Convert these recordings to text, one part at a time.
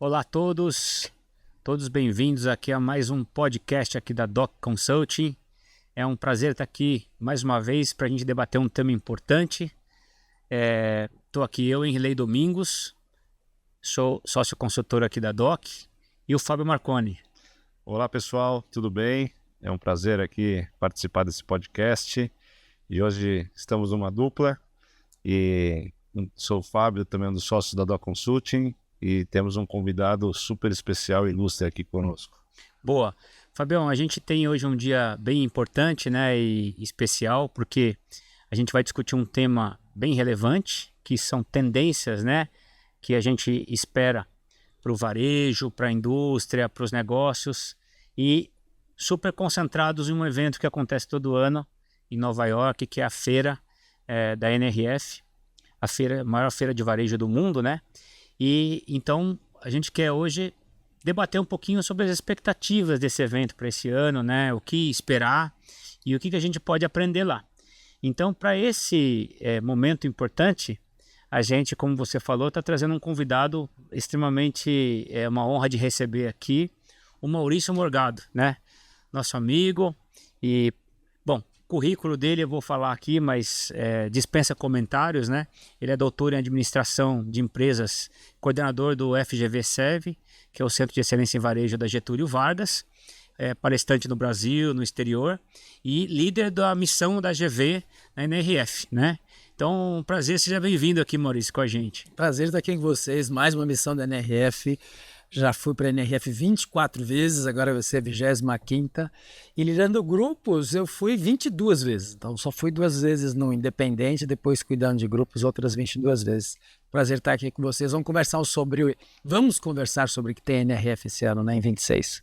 Olá a todos bem-vindos aqui a mais um podcast aqui da Doc Consulting. É um prazer estar aqui mais uma vez para a gente debater um tema importante. Estou aqui eu, Henrilei Domingos, sou sócio consultor aqui da Doc, e o Fábio Marconi. Olá pessoal, tudo bem? É um prazer aqui participar desse podcast e hoje estamos numa dupla e sou o Fábio, também um dos sócios da Doc Consulting. E temos um convidado super especial e ilustre aqui conosco. Boa. Fabião, a gente tem hoje um dia bem importante, né, e especial, porque a gente vai discutir um tema bem relevante, que são tendências, né, que a gente espera para o varejo, para a indústria, para os negócios, e super concentrados em um evento que acontece todo ano em Nova York, que é a feira da NRF, a maior feira de varejo do mundo, né? E então a gente quer hoje debater um pouquinho sobre as expectativas desse evento para esse ano, né? O que esperar e o que a gente pode aprender lá. Então, para esse momento importante, a gente, como você falou, está trazendo um convidado extremamente, uma honra de receber aqui, o Maurício Morgado, né? Nosso amigo e, bom, o currículo dele eu vou falar aqui, mas dispensa comentários, né? Ele é doutor em administração de empresas, coordenador do FGV-SEV, que é o Centro de Excelência em Varejo da Getúlio Vargas, palestrante no Brasil, no exterior, e líder da missão da GV na NRF, né? Então, um prazer, seja bem-vindo aqui, Maurício, com a gente. Prazer estar aqui com vocês, mais uma missão da NRF. Já fui para a NRF 24 vezes, agora vai ser a 25ª. E liderando grupos, eu fui 22 vezes. Então, só fui 2 vezes no Independente, depois cuidando de grupos, outras 22 vezes. Prazer estar aqui com vocês. Vamos conversar sobre o que tem a NRF esse ano, né, em 26.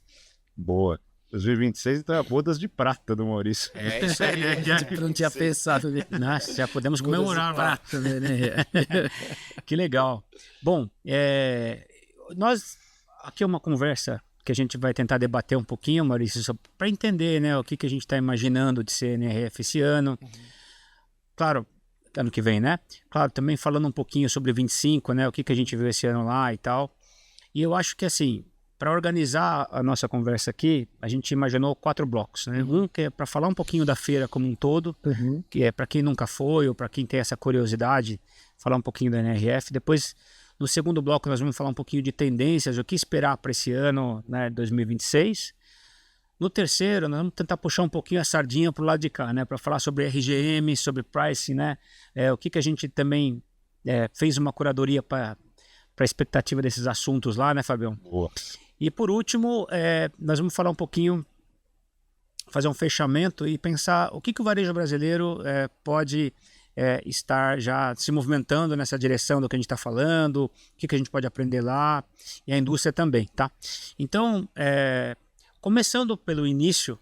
Boa. 2026 então é a bodas de prata do Maurício. É isso aí, né? Não tinha pensado nisso. Nossa, já podemos comemorar lá. Prata, né? Que legal. Bom, nós... Aqui é uma conversa que a gente vai tentar debater um pouquinho, Maurício, para entender, né, o que a gente está imaginando de ser NRF esse ano. Claro, ano que vem, né? Claro, também falando um pouquinho sobre 25, né, o que a gente viu esse ano lá e tal. E eu acho que, assim, para organizar a nossa conversa aqui, a gente imaginou 4 blocos, né? Um que é para falar um pouquinho da feira como um todo, que é para quem nunca foi ou para quem tem essa curiosidade, falar um pouquinho da NRF. Depois, no segundo bloco, nós vamos falar um pouquinho de tendências, o que esperar para esse ano, né, 2026. No terceiro, nós vamos tentar puxar um pouquinho a sardinha para o lado de cá, né, para falar sobre RGM, sobre pricing, né, o que a gente também fez uma curadoria para a expectativa desses assuntos lá, né, Fabião? Boa. E por último, nós vamos falar um pouquinho, fazer um fechamento e pensar o que o varejo brasileiro pode estar já se movimentando nessa direção do que a gente está falando, o que a gente pode aprender lá, e a indústria também, tá? Então, começando pelo início,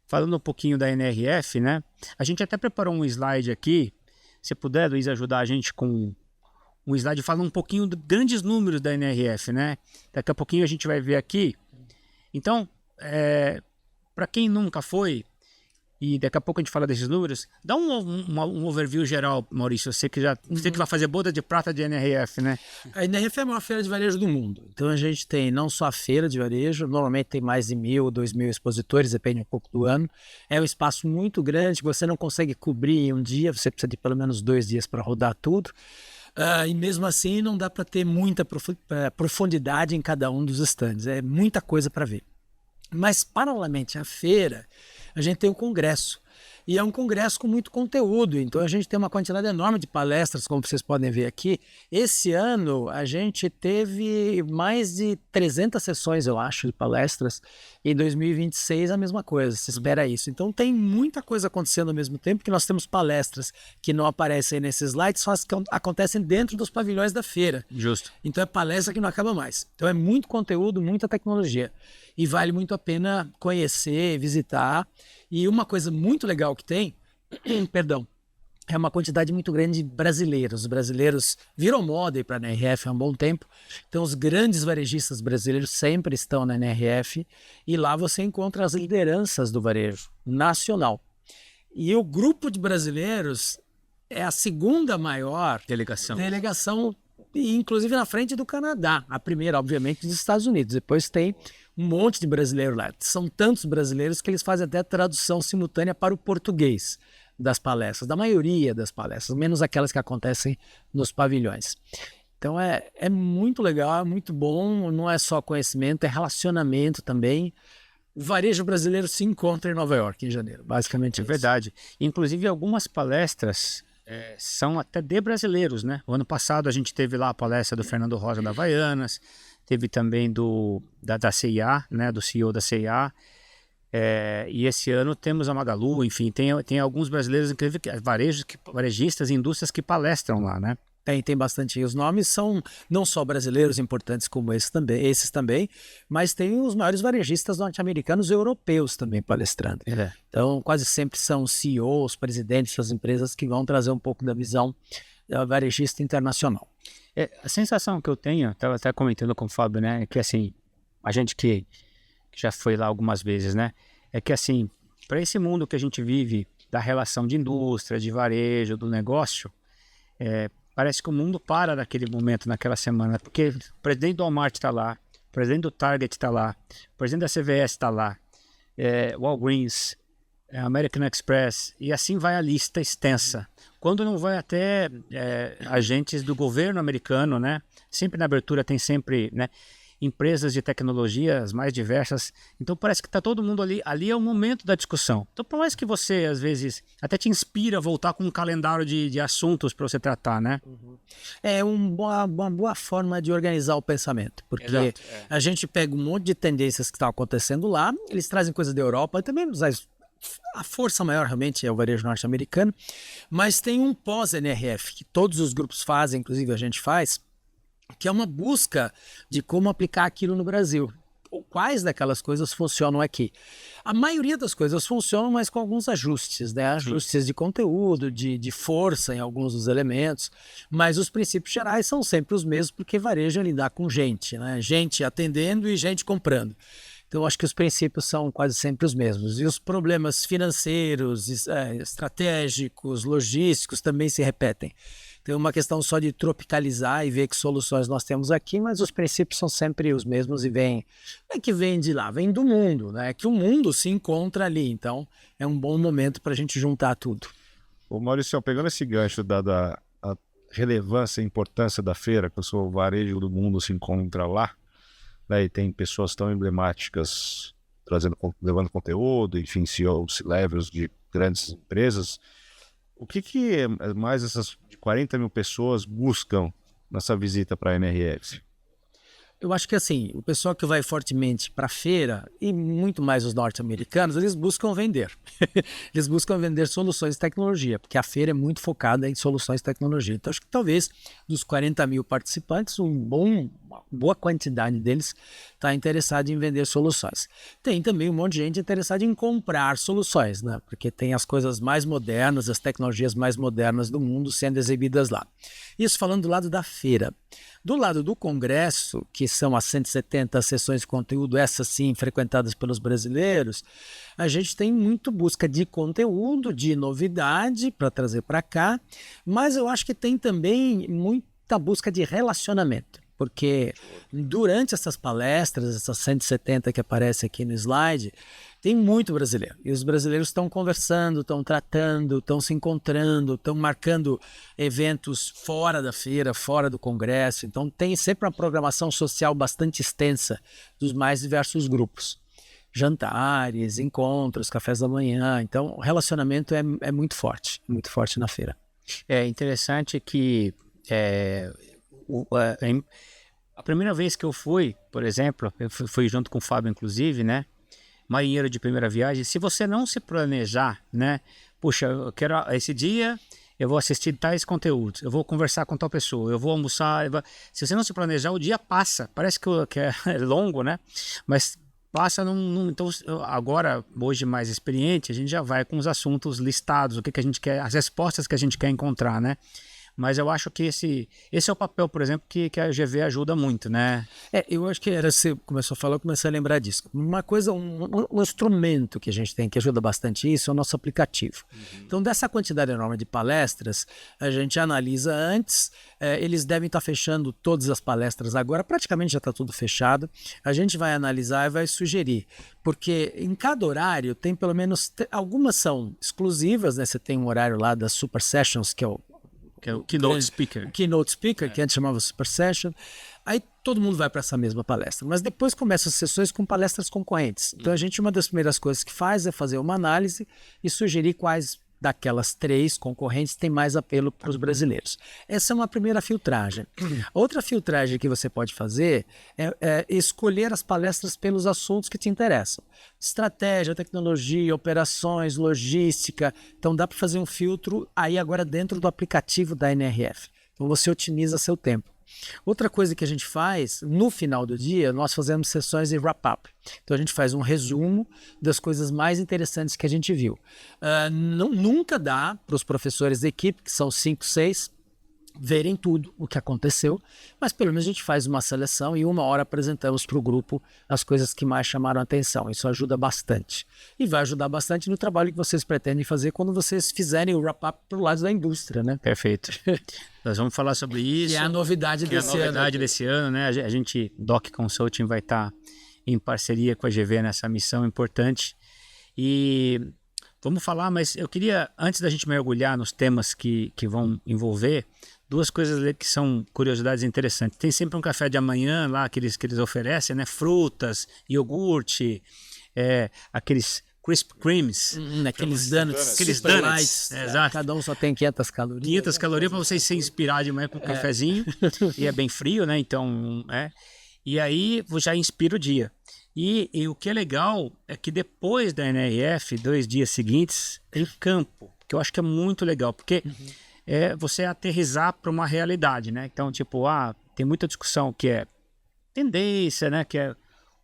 falando um pouquinho da NRF, né? A gente até preparou um slide aqui, se puder, Luiz, ajudar a gente com um slide falando um pouquinho de grandes números da NRF, né? Daqui a pouquinho a gente vai ver aqui. Então, para quem nunca foi, e daqui a pouco a gente fala desses números, dá um overview geral, Maurício. Você que vai fazer boda de prata de NRF, né? A NRF é a maior feira de varejo do mundo. Então a gente tem não só a feira de varejo, normalmente tem mais de 1.000 ou 2.000 expositores, depende um pouco do ano. É um espaço muito grande, você não consegue cobrir em um dia, você precisa de pelo menos 2 dias para rodar tudo. E mesmo assim não dá para ter muita profundidade em cada um dos stands. É muita coisa para ver. Mas paralelamente à feira, a gente tem o congresso. E é um congresso com muito conteúdo, então a gente tem uma quantidade enorme de palestras, como vocês podem ver aqui. Esse ano a gente teve mais de 300 sessões, eu acho, de palestras. Em 2026 a mesma coisa, se espera isso. Então tem muita coisa acontecendo ao mesmo tempo, que nós temos palestras que não aparecem nesses slides, só as que acontecem dentro dos pavilhões da feira. Justo. Então é palestra que não acaba mais. Então é muito conteúdo, muita tecnologia. E vale muito a pena conhecer, visitar. E uma coisa muito legal que tem, perdão, é uma quantidade muito grande de brasileiros. Os brasileiros viram moda para a NRF há um bom tempo. Então os grandes varejistas brasileiros sempre estão na NRF e lá você encontra as lideranças do varejo nacional. E o grupo de brasileiros é a segunda maior delegação e inclusive na frente do Canadá. A primeira, obviamente, dos Estados Unidos. Depois tem um monte de brasileiro lá. São tantos brasileiros que eles fazem até tradução simultânea para o português das palestras, da maioria das palestras, menos aquelas que acontecem nos pavilhões. Então é muito legal, é muito bom, não é só conhecimento, é relacionamento também. O varejo brasileiro se encontra em Nova York em janeiro, basicamente É isso. verdade. Inclusive, algumas palestras são até de brasileiros, né? O ano passado a gente teve lá a palestra do Fernando Rosa da Havaianas, teve também da C&A, né? Do CEO da C&A. E esse ano temos a Magalu, enfim, tem alguns brasileiros, inclusive varejistas e indústrias que palestram lá, né? Tem bastante. E os nomes são não só brasileiros importantes como esses também, mas tem os maiores varejistas norte-americanos e europeus também palestrando. Então, quase sempre são CEOs, presidentes das empresas que vão trazer um pouco da visão varejista internacional. A sensação que eu tenho, estava até comentando com o Fábio, né, é que assim, a gente que já foi lá algumas vezes, né, é que assim, para esse mundo que a gente vive, da relação de indústria, de varejo, do negócio, parece que o mundo para naquele momento, naquela semana, porque o presidente do Walmart está lá, o presidente do Target está lá, o presidente da CVS está lá, Walgreens, American Express, e assim vai a lista extensa. Quando não vai até agentes do governo americano, né? Sempre na abertura tem sempre, né, empresas de tecnologia as mais diversas. Então parece que está todo mundo ali. Ali é o momento da discussão. Então por mais que você, às vezes, até te inspira a voltar com um calendário de assuntos para você tratar, né? É uma boa forma de organizar o pensamento, porque Exato, a gente pega um monte de tendências que estão acontecendo lá, eles trazem coisas da Europa, também a força maior realmente é o varejo norte-americano, mas tem um pós-NRF que todos os grupos fazem, inclusive a gente faz, que é uma busca de como aplicar aquilo no Brasil. Quais daquelas coisas funcionam aqui? A maioria das coisas funcionam, mas com alguns ajustes, né? Ajustes de conteúdo, de força em alguns dos elementos, mas os princípios gerais são sempre os mesmos, porque varejo é lidar com gente, né? Gente atendendo e gente comprando. Então, eu acho que os princípios são quase sempre os mesmos. E os problemas financeiros, estratégicos, logísticos também se repetem. Tem uma questão só de tropicalizar e ver que soluções nós temos aqui, mas os princípios são sempre os mesmos e não é que vem de lá, vem do mundo, né? É que o mundo se encontra ali, então é um bom momento para a gente juntar tudo. Ô Maurício, pegando esse gancho da a relevância e importância da feira, que o varejo do mundo se encontra lá, né, e tem pessoas tão emblemáticas levando conteúdo, enfim, CEOs, C-levels de grandes empresas, o que mais essas 40 mil pessoas buscam nessa visita para a NRF? Eu acho que assim, o pessoal que vai fortemente para a feira, e muito mais os norte-americanos, eles buscam vender. Eles buscam vender soluções de tecnologia, porque a feira é muito focada em soluções de tecnologia. Então, acho que talvez dos 40 mil participantes, uma boa quantidade deles está interessado em vender soluções. Tem também um monte de gente interessada em comprar soluções, né? Porque tem as coisas mais modernas, as tecnologias mais modernas do mundo sendo exibidas lá. Isso falando do lado da feira. Do lado do Congresso, que são as 170 sessões de conteúdo, essas sim, frequentadas pelos brasileiros, a gente tem muito busca de conteúdo, de novidade para trazer para cá, mas eu acho que tem também muita busca de relacionamento. Porque durante essas palestras, essas 170 que aparecem aqui no slide, tem muito brasileiro. E os brasileiros estão conversando, estão tratando, estão se encontrando, estão marcando eventos fora da feira, fora do congresso. Então tem sempre uma programação social bastante extensa dos mais diversos grupos. Jantares, encontros, cafés da manhã. Então o relacionamento é muito forte na feira. É interessante que a primeira vez que eu fui, por exemplo, eu fui junto com o Fábio, inclusive, né? Marinheiro de primeira viagem. Se você não se planejar, né? Puxa, eu quero esse dia, eu vou assistir tais conteúdos, eu vou conversar com tal pessoa, eu vou almoçar. Se você não se planejar, o dia passa. Parece que é longo, né? Mas passa então, agora, hoje mais experiente, a gente já vai com os assuntos listados, o que a gente quer, as respostas que a gente quer encontrar, né? Mas eu acho que esse é o papel, por exemplo, que a GV ajuda muito, né? Eu acho que você começou a falar, eu comecei a lembrar disso. Uma coisa, um instrumento que a gente tem que ajuda bastante isso é o nosso aplicativo. Então, dessa quantidade enorme de palestras, a gente analisa antes, eles devem estar fechando todas as palestras agora, praticamente já está tudo fechado. A gente vai analisar e vai sugerir, porque em cada horário tem pelo menos, algumas são exclusivas, né? Você tem um horário lá das Super Sessions, que é o Keynote Speaker. Keynote Speaker, que antes chamava Super Session. Aí todo mundo vai para essa mesma palestra. Mas depois começam as sessões com palestras concorrentes. Então uma das primeiras coisas que faz é fazer uma análise e sugerir quais daquelas 3 concorrentes tem mais apelo para os brasileiros. Essa é uma primeira filtragem. Outra filtragem que você pode fazer é escolher as palestras pelos assuntos que te interessam. Estratégia, tecnologia, operações, logística. Então dá para fazer um filtro aí agora dentro do aplicativo da NRF. Então você otimiza seu tempo. Outra coisa que a gente faz, no final do dia, nós fazemos sessões de wrap-up. Então a gente faz um resumo das coisas mais interessantes que a gente viu. Nunca dá para os professores da equipe, que são 5, 6, verem tudo o que aconteceu, mas pelo menos a gente faz uma seleção e 1 hora apresentamos para o grupo as coisas que mais chamaram a atenção. Isso ajuda bastante. E vai ajudar bastante no trabalho que vocês pretendem fazer quando vocês fizerem o wrap-up para o lado da indústria, né? Perfeito. Nós vamos falar sobre isso. Que é a novidade desse ano, né? A gente, Doc Consulting, vai estar em parceria com a GV nessa missão importante. E vamos falar, mas eu queria, antes da gente mergulhar nos temas que vão envolver, 2 coisas ali que são curiosidades interessantes. Tem sempre um café de amanhã lá que eles oferecem, né? Frutas, iogurte, aqueles Krispy Kremes. Aqueles donuts. Aqueles super donuts. lights. Exato. Cada um só tem 500 calorias. 500 calorias para você se inspirar de manhã com um cafezinho. E é bem frio, né? Então, E aí já inspira o dia. E o que é legal é que depois da NRF, 2 dias seguintes, tem campo. Que eu acho que é muito legal. Porque você aterrissar para uma realidade, né? Então, tem muita discussão que é tendência, né? Que é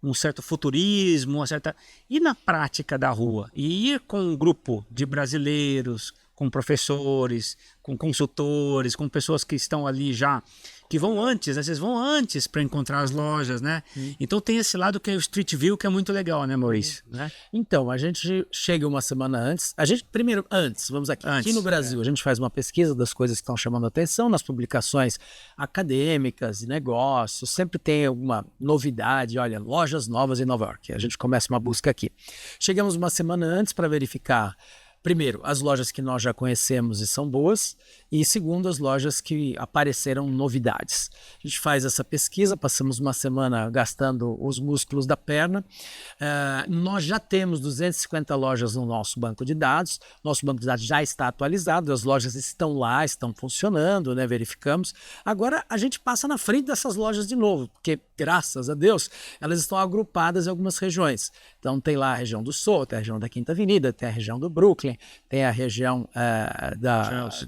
um certo futurismo, uma certa... E na prática da rua? E ir com um grupo de brasileiros, com professores, com consultores, com pessoas que estão ali já, que vão antes, né? Vocês vão antes para encontrar as lojas, né? Então tem esse lado que é o Street View, que é muito legal, né, Maurício? Né? Então, a gente chega uma semana antes. Vamos aqui. Aqui no Brasil, a gente faz uma pesquisa das coisas que estão chamando a atenção nas publicações acadêmicas, de negócios. Sempre tem alguma novidade, olha, lojas novas em Nova York. A gente começa uma busca aqui. Chegamos uma semana antes para verificar, primeiro, as lojas que nós já conhecemos e são boas, e segundo, as lojas que apareceram novidades. A gente faz essa pesquisa, passamos uma semana gastando os músculos da perna. Nós já temos 250 lojas no nosso banco de dados, nosso banco de dados já está atualizado, as lojas estão lá, estão funcionando, né? Verificamos. Agora a gente passa na frente dessas lojas de novo, porque, graças a Deus, elas estão agrupadas em algumas regiões. Então tem lá a região do Sul, tem a região da Quinta Avenida, tem a região do Brooklyn, tem a região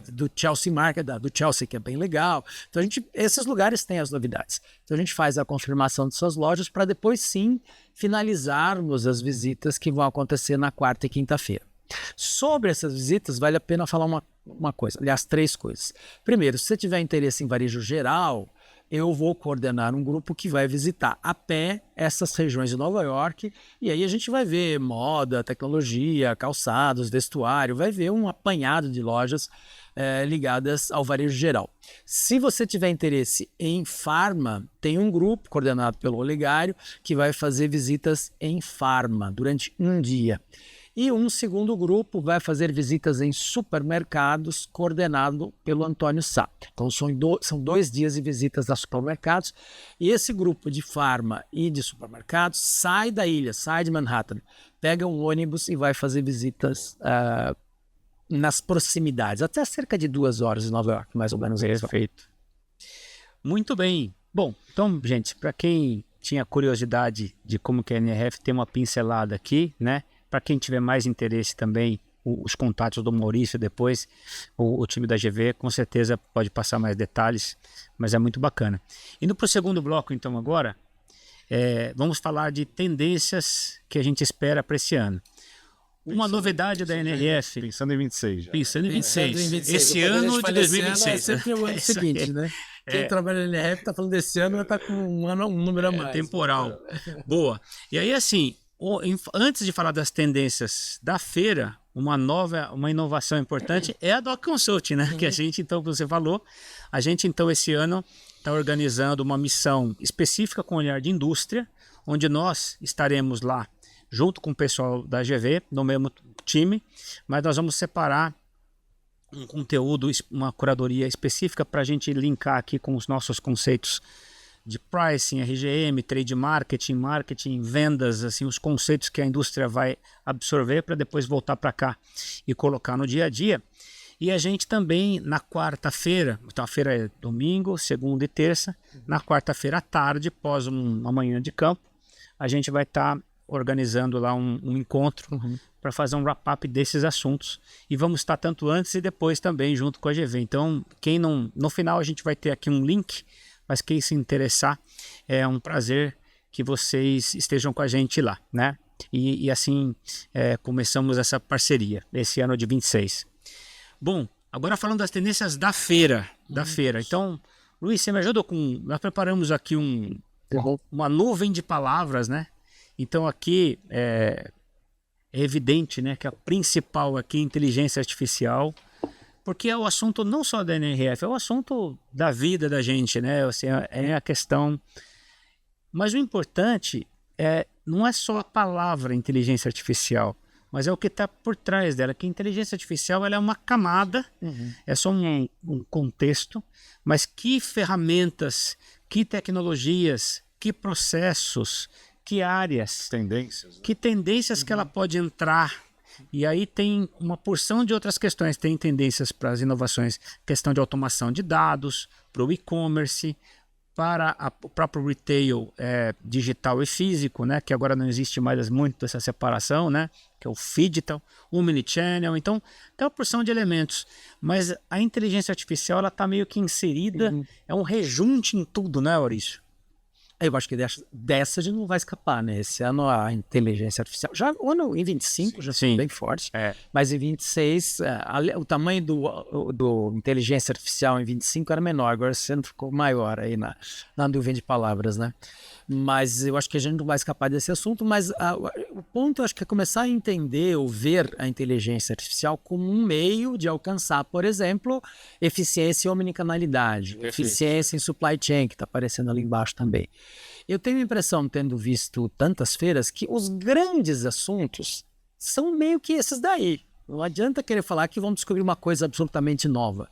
do Chelsea Market, do Chelsea, que é bem legal. Então esses lugares têm as novidades. Então a gente faz a confirmação de suas lojas para depois sim finalizarmos as visitas que vão acontecer na quarta e quinta-feira. Sobre essas visitas, vale a pena falar uma coisa, aliás, 3 coisas. Primeiro, se você tiver interesse em varejo geral, eu vou coordenar um grupo que vai visitar a pé essas regiões de Nova York, e aí a gente vai ver moda, tecnologia, calçados, vestuário, vai ver um apanhado de lojas ligadas ao varejo geral. Se você tiver interesse em farma, tem um grupo coordenado pelo Olegário que vai fazer visitas em farma durante um dia. E um segundo grupo vai fazer visitas em supermercados, coordenado pelo Antônio Sá. Então são 2 dias de visitas a supermercados. E esse grupo de farma e de supermercados sai da ilha, sai de Manhattan, pega um ônibus e vai fazer visitas nas proximidades, até cerca de 2 horas em Nova York, mais ou menos. Perfeito. Muito bem. Bom, então, gente, para quem tinha curiosidade de como que a NRF tem uma pincelada aqui, né? Para quem tiver mais interesse também, os contatos do Maurício depois, o time da GV, com certeza pode passar mais detalhes, mas é muito bacana. Indo para o segundo bloco, então, agora, vamos falar de tendências que a gente espera para esse ano. uma novidade da NRF. Pensando em 26 já. Pensando em 26. Pensando em 26. Esse Quando a gente ano de fala desse ano, 2026. É sempre o ano seguinte, né? Quem trabalha na NRF tá falando desse ano, vai estar com um número a mais. Temporal. Boa. E aí, assim, antes de falar das tendências da feira, uma inovação importante é a Doc Consulting, né? Que a gente, então, como você falou, a gente, então, esse ano está organizando uma missão específica com olhar de indústria, onde nós estaremos lá junto com o pessoal da GV, no mesmo time, mas nós vamos separar um conteúdo, uma curadoria específica para a gente linkar aqui com os nossos conceitos de pricing, RGM, trade marketing, vendas, assim, os conceitos que a indústria vai absorver para depois voltar para cá e colocar no dia a dia. E a gente também, na quarta-feira, então a feira é domingo, segunda e terça, na quarta-feira à tarde, após uma manhã de campo, a gente vai estar organizando lá um encontro para fazer um wrap-up desses assuntos. E vamos estar tanto antes e depois também junto com a GV. Então, no final a gente vai ter aqui um link, mas quem se interessar, é um prazer que vocês estejam com a gente lá, né? E assim começamos essa parceria, esse ano de 26. Bom, agora falando das tendências da feira. Então, Luiz, você me ajuda nós preparamos aqui uma nuvem de palavras, né? Então aqui é evidente, né, que a principal aqui é inteligência artificial, porque é o assunto não só da NRF, é o assunto da vida da gente, né? Assim, é a questão. Mas o importante não é só a palavra inteligência artificial, mas é o que está por trás dela, que a inteligência artificial ela é uma camada, é só um contexto, mas que ferramentas, que tecnologias, que processos, que áreas, que tendências que ela pode entrar. E aí tem uma porção de outras questões, tem tendências para as inovações, questão de automação de dados, para o e-commerce, para o próprio retail digital e físico, né, que agora não existe mais muito essa separação, né, que é o phygital, o omnichannel. Então tem uma porção de elementos, mas a inteligência artificial ela está meio que inserida, é um rejunte em tudo, né, Maurício? Eu acho que dessa a gente não vai escapar, né? Esse ano a inteligência artificial, já em 25 já foi bem forte, mas em 26 o tamanho do inteligência artificial em 25 era menor, agora esse ano ficou maior aí na nuvem de palavras, né? Mas eu acho que a gente não vai escapar desse assunto, mas o ponto eu acho que é começar a entender ou ver a inteligência artificial como um meio de alcançar, por exemplo, eficiência e omnicanalidade, eficiência em supply chain, que está aparecendo ali embaixo também. Eu tenho a impressão, tendo visto tantas feiras, que os grandes assuntos são meio que esses daí. Não adianta querer falar que vamos descobrir uma coisa absolutamente nova.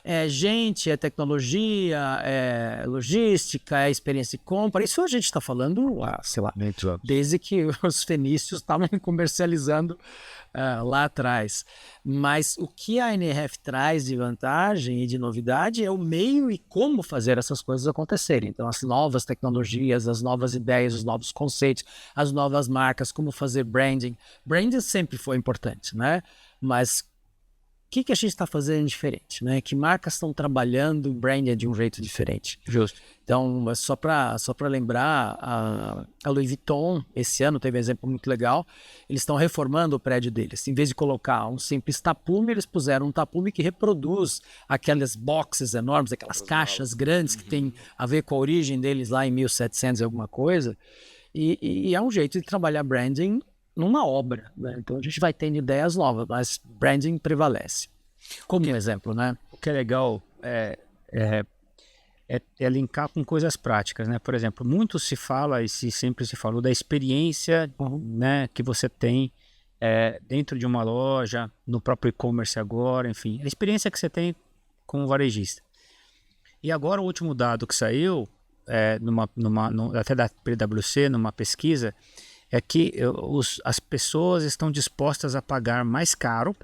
É gente, é tecnologia, é logística, é experiência de compra. Isso a gente está falando, sei lá, desde que os fenícios estavam comercializando lá atrás. Mas o que a NRF traz de vantagem e de novidade é o meio e como fazer essas coisas acontecerem. Então, as novas tecnologias, as novas ideias, os novos conceitos, as novas marcas, como fazer branding. Branding sempre foi importante, né? Mas o que a gente está fazendo diferente, né? Que marcas estão trabalhando branding de um jeito diferente? Justo. Então, só para lembrar, a Louis Vuitton, esse ano teve um exemplo muito legal, eles estão reformando o prédio deles. Em vez de colocar um simples tapume, eles puseram um tapume que reproduz aquelas boxes enormes, aquelas caixas grandes que tem a ver com a origem deles lá em 1700 e alguma coisa. E é um jeito de trabalhar branding numa obra, né? Então a gente vai tendo ideias novas, mas branding prevalece. Como um exemplo, né? O que é legal é linkar com coisas práticas, né? Por exemplo, muito se fala e sempre se falou da experiência, né, que você tem dentro de uma loja, no próprio e-commerce agora, enfim, a experiência que você tem com o varejista. E agora o último dado que saiu, até da PwC, numa pesquisa, é que as pessoas estão dispostas a pagar mais caro,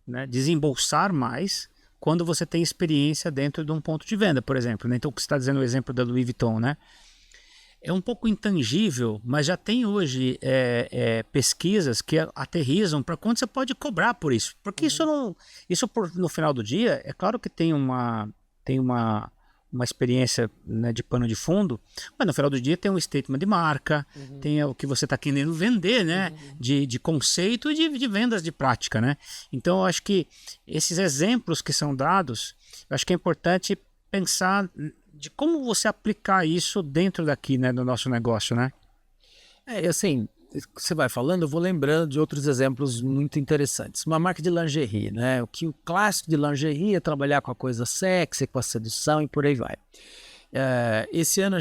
né, desembolsar mais, quando você tem experiência dentro de um ponto de venda, por exemplo. Né? Então, você está dizendo o exemplo da Louis Vuitton, né? É um pouco intangível, mas já tem hoje pesquisas que aterrizam para quanto você pode cobrar por isso. Porque no final do dia, é claro que tem uma uma experiência, né, de pano de fundo, mas no final do dia tem um statement de marca, tem o que você está querendo vender, né, de conceito e de vendas de prática, né? Então eu acho que esses exemplos que são dados, eu acho que é importante pensar de como você aplicar isso dentro daqui, né, do nosso negócio, né? Assim, você vai falando, eu vou lembrando de outros exemplos muito interessantes. Uma marca de lingerie, né? O clássico de lingerie é trabalhar com a coisa sexy, com a sedução e por aí vai. Esse ano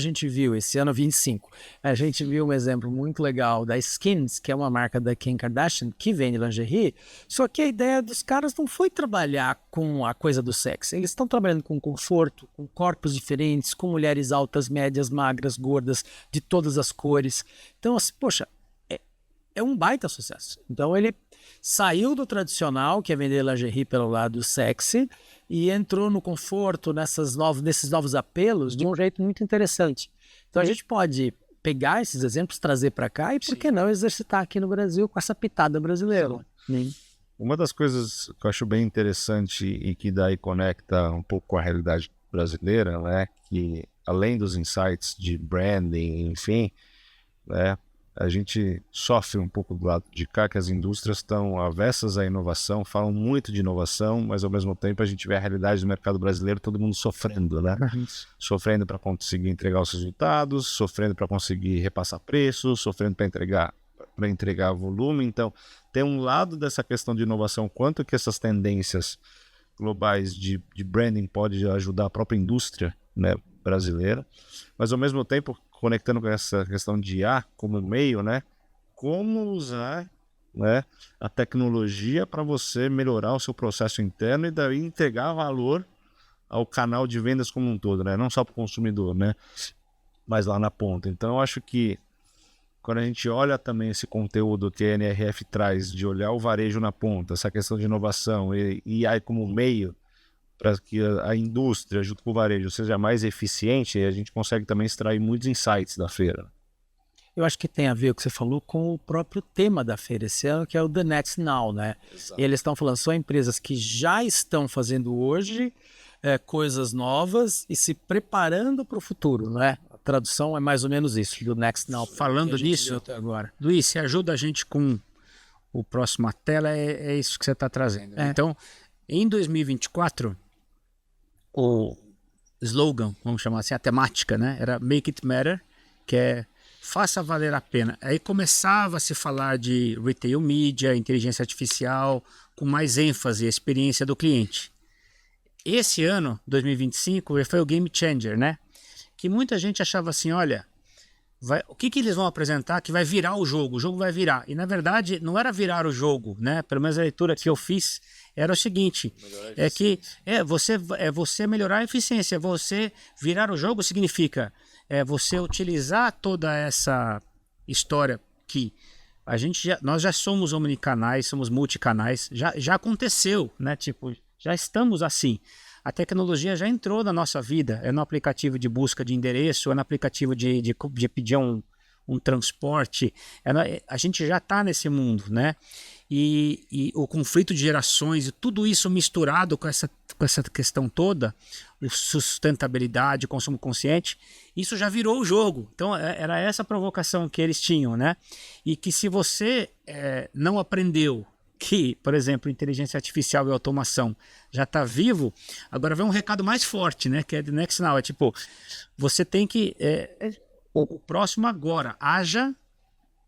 25, a gente viu um exemplo muito legal da Skims, que é uma marca da Kim Kardashian, que vende lingerie, só que a ideia dos caras não foi trabalhar com a coisa do sexo, eles estão trabalhando com conforto, com corpos diferentes, com mulheres altas, médias, magras, gordas, de todas as cores. Então, assim, poxa, é um baita sucesso. Então ele saiu do tradicional, que é vender lingerie pelo lado sexy, e entrou no conforto, nesses novos apelos, de um jeito muito interessante. Então a gente pode pegar esses exemplos, trazer para cá e, por que não, exercitar aqui no Brasil com essa pitada brasileira. Uma das coisas que eu acho bem interessante e que daí conecta um pouco com a realidade brasileira, né, que além dos insights de branding, enfim, né, a gente sofre um pouco do lado de cá, que as indústrias estão avessas à inovação, falam muito de inovação, mas ao mesmo tempo a gente vê a realidade do mercado brasileiro, todo mundo sofrendo, né? Sofrendo para conseguir entregar os resultados, sofrendo para conseguir repassar preços, sofrendo para entregar volume. Então, tem um lado dessa questão de inovação, quanto que essas tendências globais de branding pode ajudar a própria indústria, né, brasileira, mas ao mesmo tempo conectando com essa questão de IA como meio, né? Como usar, né, a tecnologia para você melhorar o seu processo interno e daí entregar valor ao canal de vendas como um todo, né? Não só para o consumidor, né? Mas lá na ponta. Então eu acho que quando a gente olha também esse conteúdo que a NRF traz de olhar o varejo na ponta, essa questão de inovação e AI como meio para que a indústria, junto com o varejo, seja mais eficiente, a gente consegue também extrair muitos insights da feira. Eu acho que tem a ver o que você falou com o próprio tema da feira esse ano, que é o The Next Now, né? Exato. E eles estão falando, são empresas que já estão fazendo hoje coisas novas e se preparando para o futuro, né? A tradução é mais ou menos isso, do Next Now. Falando nisso, até agora, Luiz, se ajuda a gente com o próximo à tela, é isso que você está trazendo. Então, em 2024... o slogan, vamos chamar assim, a temática, né? Era Make It Matter, que é faça valer a pena. Aí começava a se falar de retail media, inteligência artificial, com mais ênfase, a experiência do cliente. Esse ano, 2025, foi o Game Changer, né? Que muita gente achava assim, olha, o que eles vão apresentar que vai virar o jogo vai virar. E na verdade, não era virar o jogo, né? Pelo menos a leitura que eu fiz era o seguinte, você melhorar a eficiência, você virar o jogo significa você utilizar toda essa história que nós já somos omnicanais, somos multicanais, já aconteceu, né? Tipo, já estamos assim. A tecnologia já entrou na nossa vida, é no aplicativo de busca de endereço, é no aplicativo de pedir um transporte, a gente já está nesse mundo, né? E o conflito de gerações e tudo isso misturado com essa questão toda, sustentabilidade, consumo consciente, isso já virou o jogo. Então era essa a provocação que eles tinham, né? E que se você não aprendeu que, por exemplo, inteligência artificial e automação já está vivo, agora vem um recado mais forte, né? Que é the next now, é tipo, você tem que o próximo agora, haja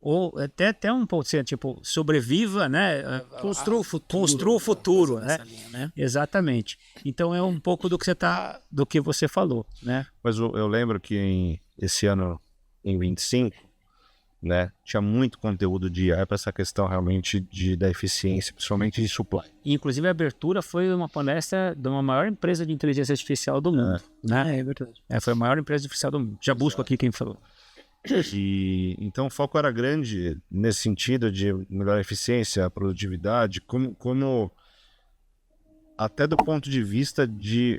ou até um pouco assim, tipo, sobreviva, né? Construa o futuro. Construa o futuro, né? Linha, né? Exatamente. Então é um pouco do que você falou, né? Mas eu lembro que esse ano, em 25, né, tinha muito conteúdo de IA para essa questão realmente da eficiência, principalmente de supply. Inclusive a abertura foi uma palestra de uma maior empresa de inteligência artificial do mundo, né? É verdade. Foi a maior empresa artificial do mundo. Já busco aqui quem falou. E então o foco era grande nesse sentido de melhorar a eficiência, a produtividade, como até do ponto de vista de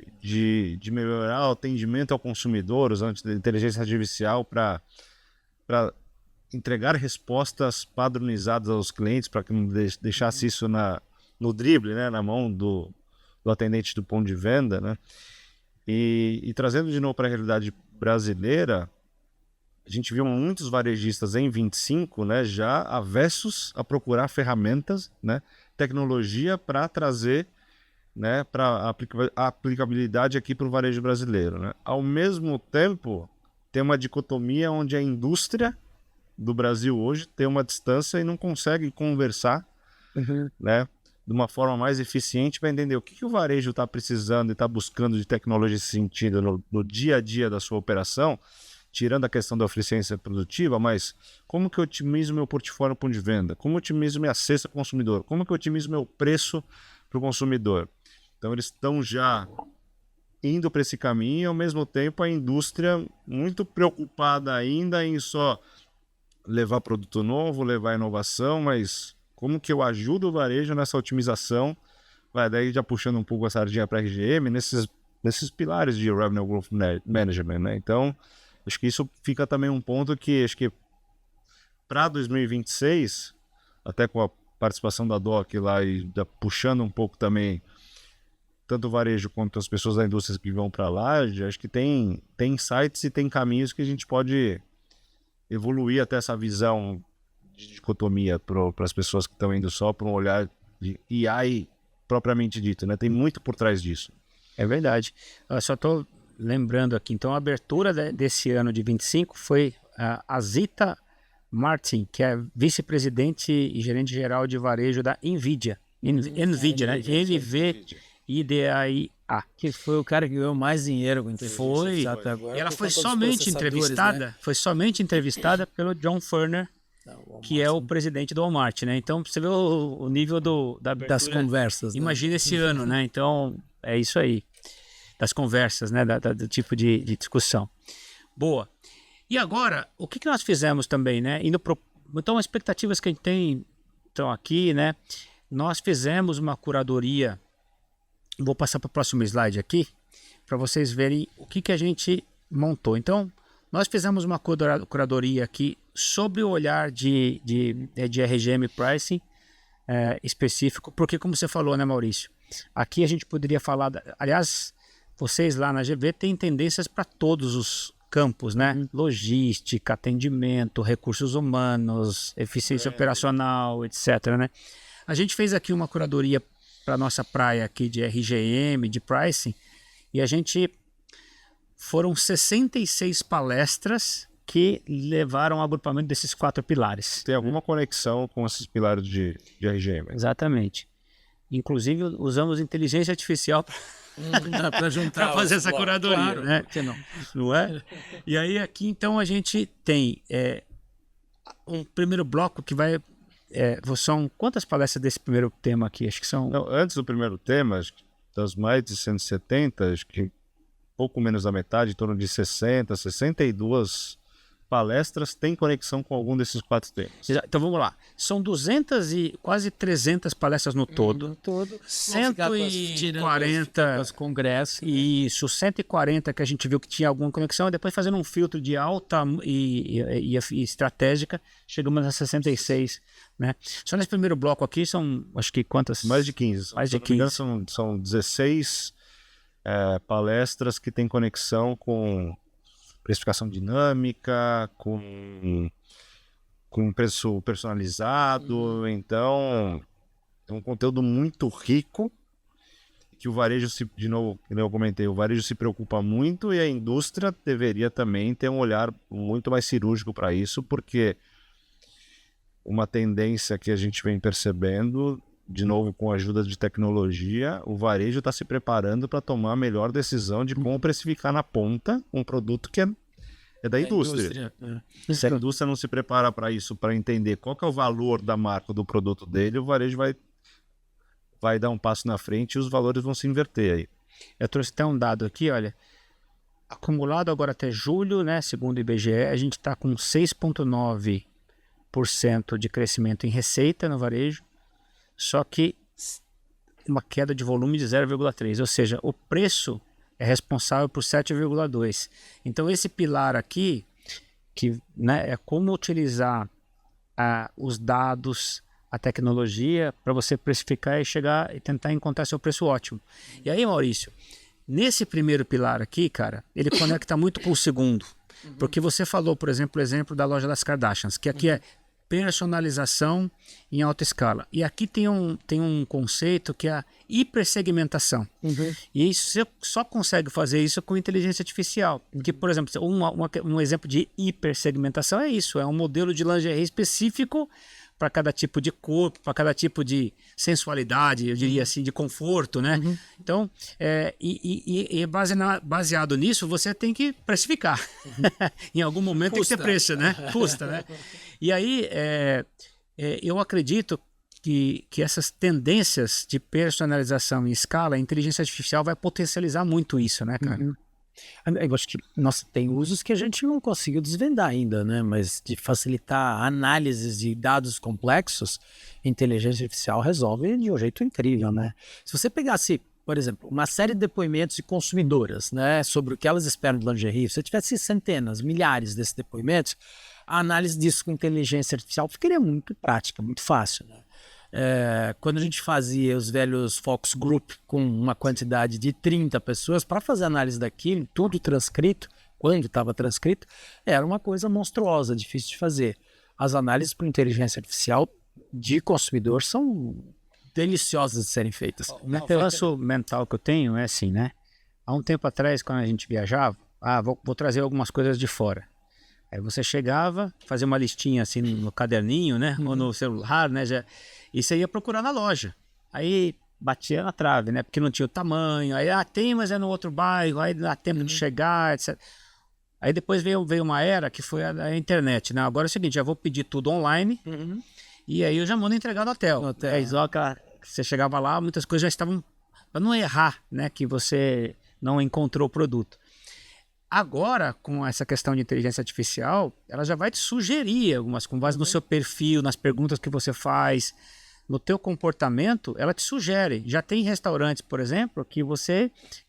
melhorar o atendimento ao consumidor, usando a inteligência artificial para entregar respostas padronizadas aos clientes, para que não deixasse isso no drible, né, na mão do atendente do ponto de venda, né? E trazendo de novo para a realidade brasileira, a gente viu muitos varejistas em 25, né, já avessos a procurar ferramentas, né, tecnologia para trazer, né, para a aplicabilidade aqui para o varejo brasileiro, né? Ao mesmo tempo, tem uma dicotomia onde a indústria do Brasil hoje tem uma distância e não consegue conversar, né, de uma forma mais eficiente para entender o que o varejo está precisando e está buscando de tecnologia nesse sentido no dia a dia da sua operação, tirando a questão da eficiência produtiva, mas como que eu otimizo meu portfólio no ponto de venda? Como eu otimizo minha cesta para o consumidor? Como que eu otimizo meu preço para o consumidor? Então eles estão já indo para esse caminho e ao mesmo tempo a indústria muito preocupada ainda em só levar produto novo, levar inovação, mas como que eu ajudo o varejo nessa otimização? Vai daí já puxando um pouco a sardinha para a RGM, nesses pilares de Revenue Growth Management, né? Então, acho que isso fica também um ponto que acho que para 2026, até com a participação da DOC lá e puxando um pouco também tanto o varejo quanto as pessoas da indústria que vão para lá, acho que tem insights e tem caminhos que a gente pode evoluir até essa visão de dicotomia para as pessoas que estão indo só para um olhar de AI propriamente dito, né? Tem muito por trás disso. É verdade. Eu só estou lembrando aqui, então a abertura desse ano de 25 foi a Zita Martin, que é vice-presidente e gerente-geral de varejo da NVIDIA. NVIDIA, né? NVIDIA. Que foi o cara que ganhou mais dinheiro com inteligência Foi. até agora. E ela foi por conta dos somente entrevistada, processadores, né? foi somente entrevistada pelo John Furner, que é o presidente do Walmart, né? Então, você vê o nível da abertura, Das conversas. imagina esse ano, né? Então, é isso aí. Das conversas, né? Do tipo de discussão. Boa. E agora, o que nós fizemos também, né? Então, as expectativas que a gente tem estão aqui, né? Nós fizemos uma curadoria. Vou passar para o próximo slide aqui, para vocês verem o que a gente montou. Então, nós fizemos uma curadoria aqui sobre o olhar de RGM Pricing específico, porque como você falou, né, Maurício? Aqui a gente poderia falar, aliás, vocês lá na GV têm tendências para todos os campos, né? Logística, atendimento, recursos humanos, eficiência operacional, etc, né? A gente fez aqui uma curadoria para nossa praia aqui de RGM, de pricing, e foram 66 palestras que levaram ao agrupamento desses 4 pilares. Tem alguma conexão com esses pilares de RGM? Exatamente. Inclusive, usamos inteligência artificial para juntar, para fazer essa curadoria, claro, né? Por que não? Não é? E aí aqui, então, a gente tem um primeiro bloco que vai... são quantas palestras desse primeiro tema aqui? Acho que são... Não, antes do primeiro tema, acho que das mais de 170, acho que pouco menos da metade, em torno de 60, 62 palestras têm conexão com algum desses 4 temas. Então vamos lá. São 200 e quase 300 palestras no todo. No todo. 140 os congressos. Isso, 140 que a gente viu que tinha alguma conexão, e depois fazendo um filtro de alta e estratégica, chegamos a 66, né? Só nesse primeiro bloco aqui são, acho que quantas? Mais de 15. Mais de 15. São 16 palestras que têm conexão com precificação dinâmica, com preço personalizado. Então, é um conteúdo muito rico que o varejo, de novo, como eu comentei, o varejo se preocupa muito e a indústria deveria também ter um olhar muito mais cirúrgico para isso, porque uma tendência que a gente vem percebendo, de novo com a ajuda de tecnologia, o varejo está se preparando para tomar a melhor decisão de como precificar na ponta um produto que é da indústria. Se a indústria não se prepara para isso, para entender qual que é o valor da marca do produto dele, o varejo vai dar um passo na frente e os valores vão se inverter aí. Eu trouxe até um dado aqui, olha, acumulado agora até julho, né, segundo o IBGE, a gente está com 6,9% de crescimento em receita no varejo, só que uma queda de volume de 0,3%, ou seja, o preço é responsável por 7,2%. Então esse pilar aqui, que, né, é como utilizar os dados, a tecnologia para você precificar e chegar e tentar encontrar seu preço ótimo. E aí, Maurício, nesse primeiro pilar aqui, cara, ele conecta muito com o segundo. Porque você falou, por exemplo, o exemplo da loja das Kardashians, que aqui é personalização em alta escala. E aqui tem um conceito que é a hipersegmentação. E isso, você só consegue fazer isso com inteligência artificial. Que, por exemplo, um exemplo de hipersegmentação é isso, é um modelo de lingerie específico para cada tipo de corpo, para cada tipo de sensualidade, eu diria assim, de conforto, né? Então, baseado nisso, você tem que precificar. Em algum momento tem que ter preço, né? Custa, né? E aí, eu acredito que essas tendências de personalização em escala, a inteligência artificial vai potencializar muito isso, né, cara? Eu acho que, nossa, tem usos que a gente não conseguiu desvendar ainda, né? Mas de facilitar análises de dados complexos, a inteligência artificial resolve de um jeito incrível, né? Se você pegasse, por exemplo, uma série de depoimentos de consumidoras, né, sobre o que elas esperam de lingerie, se você tivesse centenas, milhares desses depoimentos, a análise disso com inteligência artificial ficaria muito prática, muito fácil, né? Quando a gente fazia os velhos focus group com uma quantidade de 30 pessoas para fazer análise daquilo, tudo transcrito, quando estava transcrito, era uma coisa monstruosa, difícil de fazer. As análises por inteligência artificial de consumidor são deliciosas de serem feitas. O negócio mental que eu tenho é assim, né? Há um tempo atrás, quando a gente viajava, vou trazer algumas coisas de fora. Aí você chegava, fazia uma listinha assim no caderninho, né? Ou no celular, né? E você ia procurar na loja. Aí batia na trave, né? Porque não tinha o tamanho. Aí, tem, mas é no outro bairro. Aí dá tempo de chegar, etc. Aí depois veio uma era que foi a internet, né? Agora é o seguinte, já vou pedir tudo online. E aí eu já mando entregar no hotel. Aí você chegava lá, muitas coisas já estavam... Para não errar, né? Que você não encontrou o produto. Agora, com essa questão de inteligência artificial, ela já vai te sugerir algumas, com base no seu perfil, nas perguntas que você faz, no teu comportamento, ela te sugere. Já tem restaurantes, por exemplo, que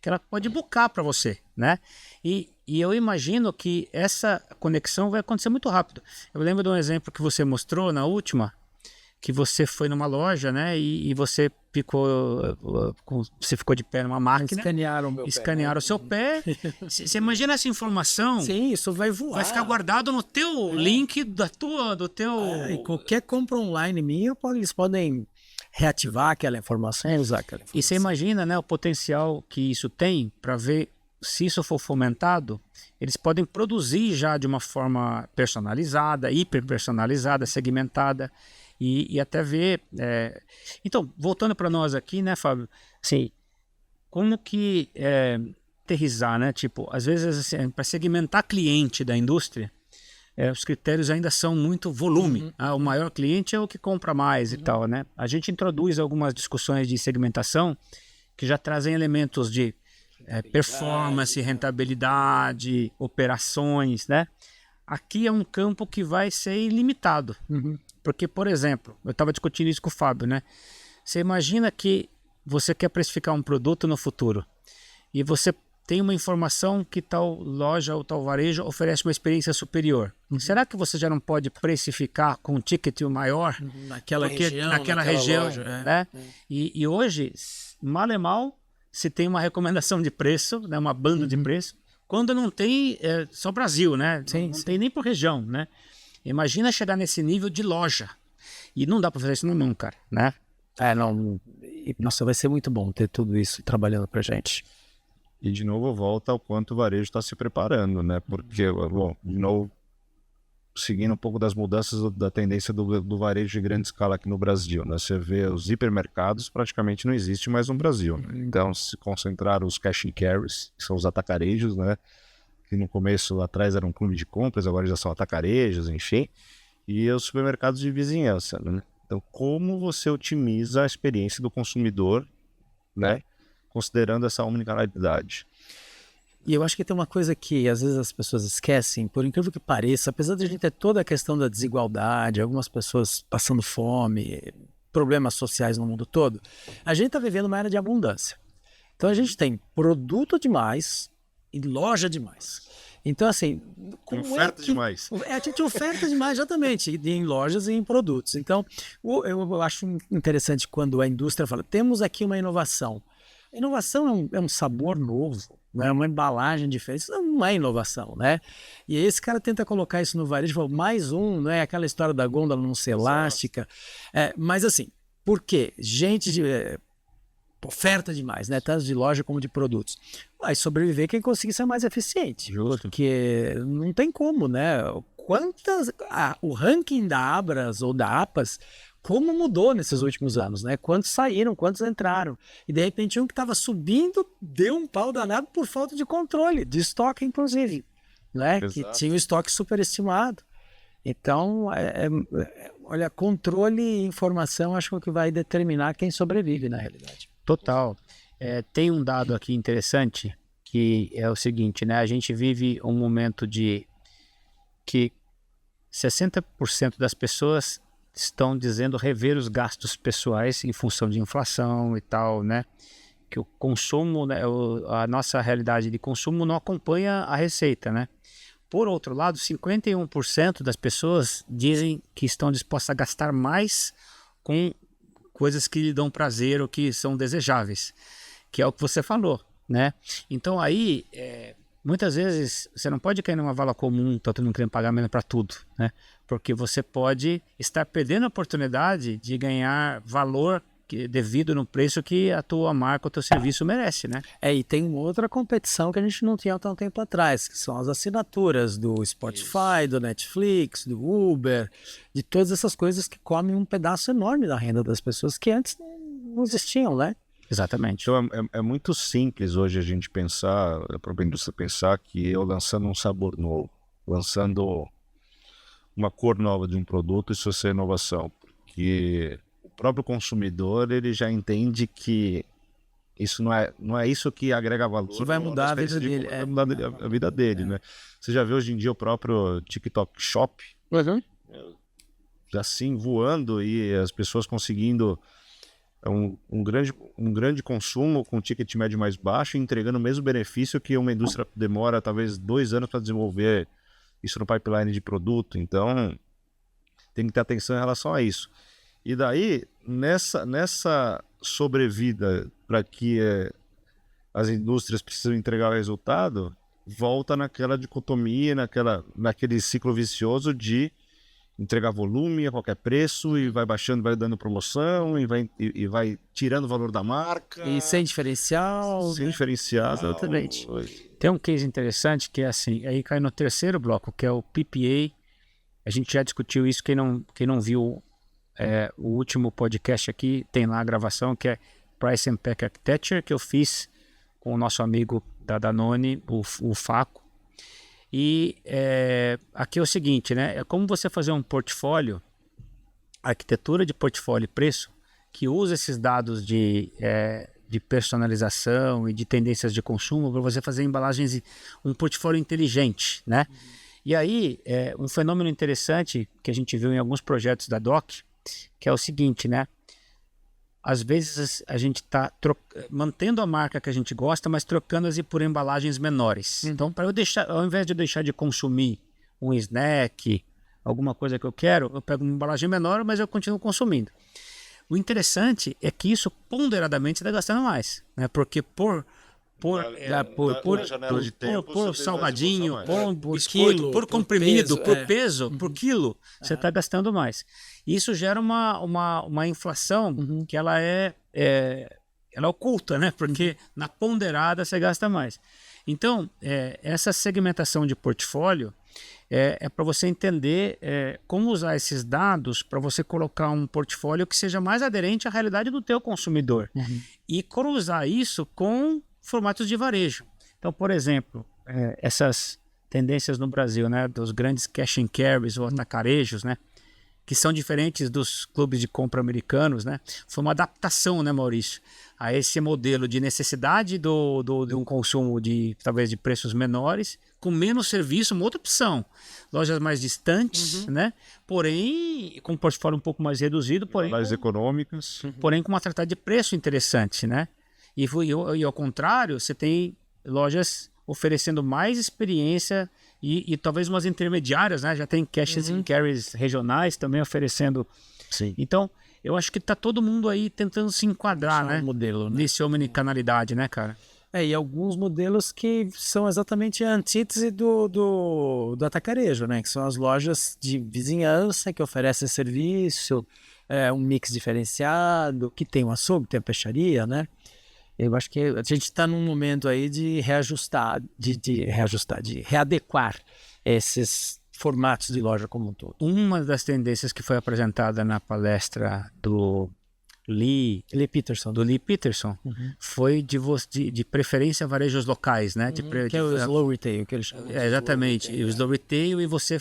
ela pode buscar para você, né? E eu imagino que essa conexão vai acontecer muito rápido. Eu lembro de um exemplo que você mostrou na última, que você foi numa loja, né? E você ficou de pé numa máquina. Escanearam o seu pé. Você imagina essa informação? Sim, isso vai voar. Vai ficar guardado no teu link do teu... E qualquer compra online minha, eles podem reativar aquela informação e usar aquela informação. E você imagina, né, o potencial que isso tem para ver se isso for fomentado, eles podem produzir já de uma forma personalizada, hiperpersonalizada, segmentada. E até ver... Então, voltando para nós aqui, né, Fábio? Assim, como que aterrissar, né? Tipo, às vezes, assim, para segmentar cliente da indústria, os critérios ainda são muito volume. O maior cliente é o que compra mais e tal, né? A gente introduz algumas discussões de segmentação que já trazem elementos de performance, rentabilidade, operações, né? Aqui é um campo que vai ser ilimitado. Porque, por exemplo, eu estava discutindo isso com o Fábio, né? Você imagina que você quer precificar um produto no futuro e você tem uma informação que tal loja ou tal varejo oferece uma experiência superior. Será que você já não pode precificar com um ticket maior naquela região, loja, né? E hoje, mal é mal, se tem uma recomendação de preço, né? Uma banda de preço, quando não tem só Brasil, né? Não tem nem por região, né? Imagina chegar nesse nível de loja. E não dá para fazer isso na mão, cara, né? Nossa, vai ser muito bom ter tudo isso trabalhando pra gente. E de novo volta ao quanto o varejo está se preparando, né? Porque, bom, de novo, seguindo um pouco das mudanças da tendência do varejo de grande escala aqui no Brasil, né? Você vê os hipermercados, praticamente não existe mais no Brasil, né? Então se concentraram os cash and carries, que são os atacarejos, né? Que no começo lá atrás eram um clube de compras, agora já são atacarejos, enfim, e os supermercados de vizinhança, né? Então, como você otimiza a experiência do consumidor, né? Considerando essa omnicanalidade. E eu acho que tem uma coisa que às vezes as pessoas esquecem, por incrível que pareça, apesar de a gente ter toda a questão da desigualdade, algumas pessoas passando fome, problemas sociais no mundo todo, a gente está vivendo uma era de abundância. Então a gente tem produto demais e loja demais. Então, assim... Oferta demais. A gente oferta demais, exatamente, em lojas e em produtos. Então, eu acho interessante quando a indústria fala, temos aqui uma inovação, Inovação é um sabor novo, né? É uma embalagem diferente, isso não é inovação, né? E aí esse cara tenta colocar isso no varejo, fala, mais um, né? Aquela história da gôndola não ser elástica. Mas assim, por quê? Oferta demais, né? Tanto de loja como de produtos. Vai sobreviver quem conseguir ser mais eficiente. Justo. Porque não tem como, né? O ranking da Abras ou da APAS, como mudou nesses últimos anos, né? Quantos saíram, quantos entraram. E de repente um que estava subindo deu um pau danado por falta de controle, de estoque inclusive, né? Que tinha o estoque superestimado. Então, olha, controle e informação acho que é o que vai determinar quem sobrevive na realidade. Total. Tem um dado aqui interessante que é o seguinte, né? A gente vive um momento de que 60% das pessoas estão dizendo rever os gastos pessoais em função de inflação e tal, né? Que o consumo, né, a nossa realidade de consumo não acompanha a receita, né? Por outro lado, 51% das pessoas dizem que estão dispostas a gastar mais com coisas que lhe dão prazer ou que são desejáveis, que é o que você falou, né? Então aí, muitas vezes, você não pode cair numa vala comum, tá todo mundo querendo pagar menos para tudo, né? Porque você pode estar perdendo a oportunidade de ganhar valor devido no preço que a tua marca, o teu serviço merece, né? E tem uma outra competição que a gente não tinha há tão tempo atrás, que são as assinaturas do Spotify, do Netflix, do Uber, de todas essas coisas que comem um pedaço enorme da renda das pessoas que antes não existiam, né? Exatamente. Então é muito simples hoje a gente pensar, a própria indústria pensar que eu lançando um sabor novo, lançando uma cor nova de um produto, isso é inovação, porque o próprio consumidor ele já entende que isso não é isso que agrega valor, que vai mudar a vida dele, vai mudar a vida dele, né? Você já vê hoje em dia o próprio TikTok Shop assim voando e as pessoas conseguindo um grande consumo com ticket médio mais baixo, entregando o mesmo benefício que uma indústria demora talvez 2 anos para desenvolver isso no pipeline de produto. Então tem que ter atenção em relação a isso. E daí, nessa sobrevida para que as indústrias precisam entregar o resultado, volta naquela dicotomia, naquele ciclo vicioso de entregar volume a qualquer preço e vai baixando, vai dando promoção e vai tirando o valor da marca. E sem diferencial. Sem diferencial. Exatamente. Tem um case interessante que é assim, aí cai no terceiro bloco, que é o PPA. A gente já discutiu isso, quem não viu o último podcast aqui, tem lá a gravação, que é Price and Pack Architecture, que eu fiz com o nosso amigo da Danone, o Faco. E aqui é o seguinte, né? É como você fazer um portfólio, arquitetura de portfólio e preço, que usa esses dados de personalização e de tendências de consumo para você fazer embalagens, um portfólio inteligente, né? E aí, um fenômeno interessante que a gente viu em alguns projetos da DOC, que é o seguinte, né? Às vezes a gente está mantendo a marca que a gente gosta, mas trocando-as por embalagens menores. Então, para eu ao invés de eu deixar de consumir um snack, alguma coisa que eu quero, eu pego uma embalagem menor, mas eu continuo consumindo. O interessante é que isso ponderadamente está gastando mais, né? Porque por salgadinho, por biscoito, por comprimido, por peso, por quilo, você está gastando mais. Isso gera uma inflação que ela é oculta, né? Porque na ponderada você gasta mais. Então, essa segmentação de portfólio é para você entender como usar esses dados para você colocar um portfólio que seja mais aderente à realidade do teu consumidor. E cruzar isso com formatos de varejo. Então, por exemplo, essas tendências no Brasil, né, dos grandes cash and carries ou atacarejos, né, que são diferentes dos clubes de compra americanos, né, foi uma adaptação, né, Maurício, a esse modelo de necessidade de um consumo talvez de preços menores, com menos serviço, uma outra opção. Lojas mais distantes, né, porém com um portfólio um pouco mais reduzido, porém mais econômicas, porém com uma tratada de preço interessante, né? E ao contrário, você tem lojas oferecendo mais experiência e talvez umas intermediárias, né? Já tem cash and carries regionais também oferecendo Sim. Então, eu acho que tá todo mundo aí tentando se enquadrar, né? Modelo, né? Nesse omnicanalidade, né, cara? E alguns modelos que são exatamente a antítese do atacarejo, né? Que são as lojas de vizinhança que oferecem serviço, um mix diferenciado, que tem um açougue, tem a peixaria, né? Eu acho que a gente está num momento aí de reajustar, de readequar esses formatos de loja como um todo. Uma das tendências que foi apresentada na palestra do Lee Peterson foi de preferência a varejos locais, né? Que é o slow retail, que eles chamam. Exatamente, o slow retail e você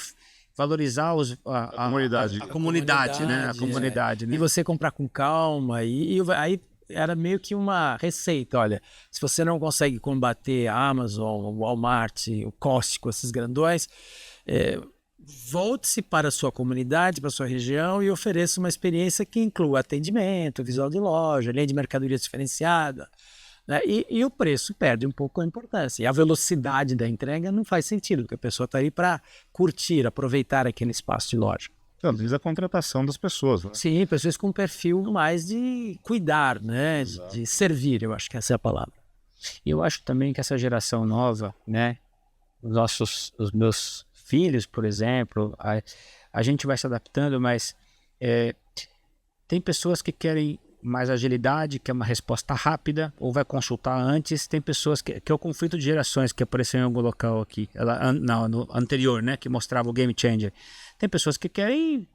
valorizar a comunidade, né? A comunidade, né? E você comprar com calma, e aí era meio que uma receita, olha, se você não consegue combater a Amazon, o Walmart, o Costco, esses grandões, volte-se para a sua comunidade, para a sua região e ofereça uma experiência que inclua atendimento, visual de loja, linha de mercadoria diferenciada, né? E o preço perde um pouco a importância. E a velocidade da entrega não faz sentido, porque a pessoa está aí para curtir, aproveitar aquele espaço de loja. Então, diz a contratação das pessoas, né? Sim, pessoas com um perfil mais de cuidar, né? De servir, eu acho que essa é a palavra. E eu acho também que essa geração nova, né? Os meus filhos, por exemplo, a gente vai se adaptando, mas tem pessoas que querem mais agilidade, que é uma resposta rápida, ou vai consultar antes. Tem pessoas que é o conflito de gerações que apareceu em algum local aqui, no anterior, né? Que mostrava o Game Changer. Tem pessoas que querem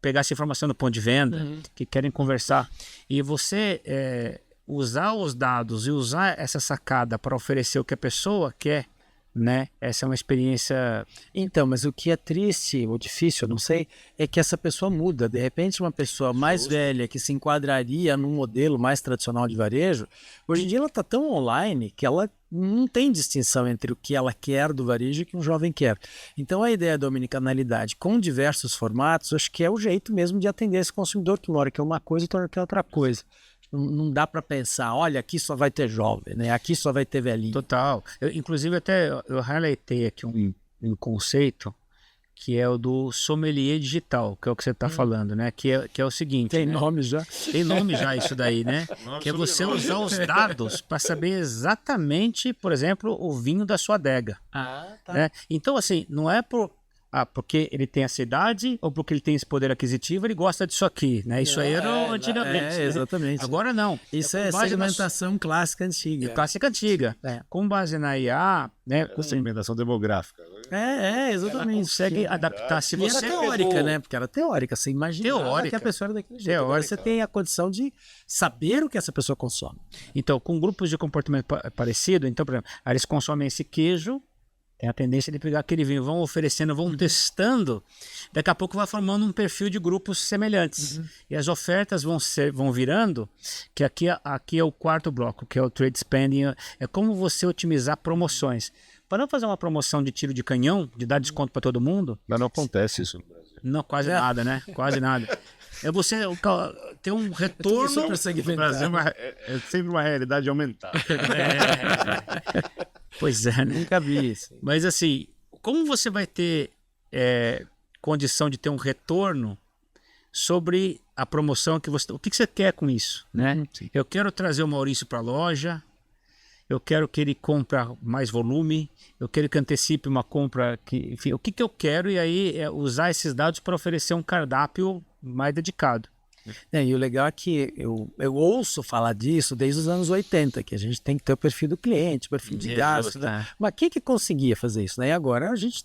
pegar essa informação no ponto de venda, que querem conversar. E você usar os dados e usar essa sacada para oferecer o que a pessoa quer, né? Essa é uma experiência... Então, mas o que é triste ou difícil, eu não sei, é que essa pessoa muda. De repente, uma pessoa mais velha que se enquadraria num modelo mais tradicional de varejo, hoje em dia ela está tão online que ela não tem distinção entre o que ela quer do varejo e o que um jovem quer. Então, a ideia da omnicanalidade com diversos formatos, acho que é o jeito mesmo de atender esse consumidor que uma hora quer uma coisa e outra hora quer outra coisa. Não dá para pensar, olha, aqui só vai ter jovem, né? Aqui só vai ter velhinho. Total. Inclusive, eu highlightei aqui um conceito que é o do sommelier digital, que é o que você está falando, né? Que é o seguinte... Tem nome já? Tem nome já isso daí, né? Que é você usar os dados para saber exatamente, por exemplo, o vinho da sua adega. Ah, tá. Né? Então, assim, não é porque ele tem essa idade ou porque ele tem esse poder aquisitivo, ele gosta disso aqui, né? Isso aí era antigamente. Exatamente. Né? Agora não. Isso é segmentação clássica antiga. Clássica antiga. Com base na IA, né? Segmentação demográfica. Exatamente. Ela consegue adaptar. Se você era teórica, né? Porque era teórica. Você imaginava que a pessoa era daquele jeito. Agora você tem a condição de saber o que essa pessoa consome. Então, com grupos de comportamento parecido, então, por exemplo, eles consomem esse queijo, tem a tendência de pegar aquele vinho, vão oferecendo, vão testando, daqui a pouco vai formando um perfil de grupos semelhantes. E as ofertas vão virando, que aqui é o quarto bloco, que é o trade spending, é como você otimizar promoções. Para não fazer uma promoção de tiro de canhão, de dar desconto para todo mundo... Mas não acontece isso no Brasil. Não, quase nada, né? Quase nada. É você ter um retorno... No Brasil é sempre uma realidade aumentada. Pois é, né? Nunca vi isso. Mas assim, como você vai ter condição de ter um retorno sobre a promoção que você... O que você quer com isso, né? Eu quero trazer o Maurício para a loja, eu quero que ele compre mais volume, eu quero que antecipe uma compra, enfim, o que eu quero, e aí usar esses dados para oferecer um cardápio mais dedicado. E o legal é que eu ouço falar disso desde os anos 80, que a gente tem que ter o perfil do cliente, o perfil de gasto. Né? Mas quem que conseguia fazer isso? Né? E agora a gente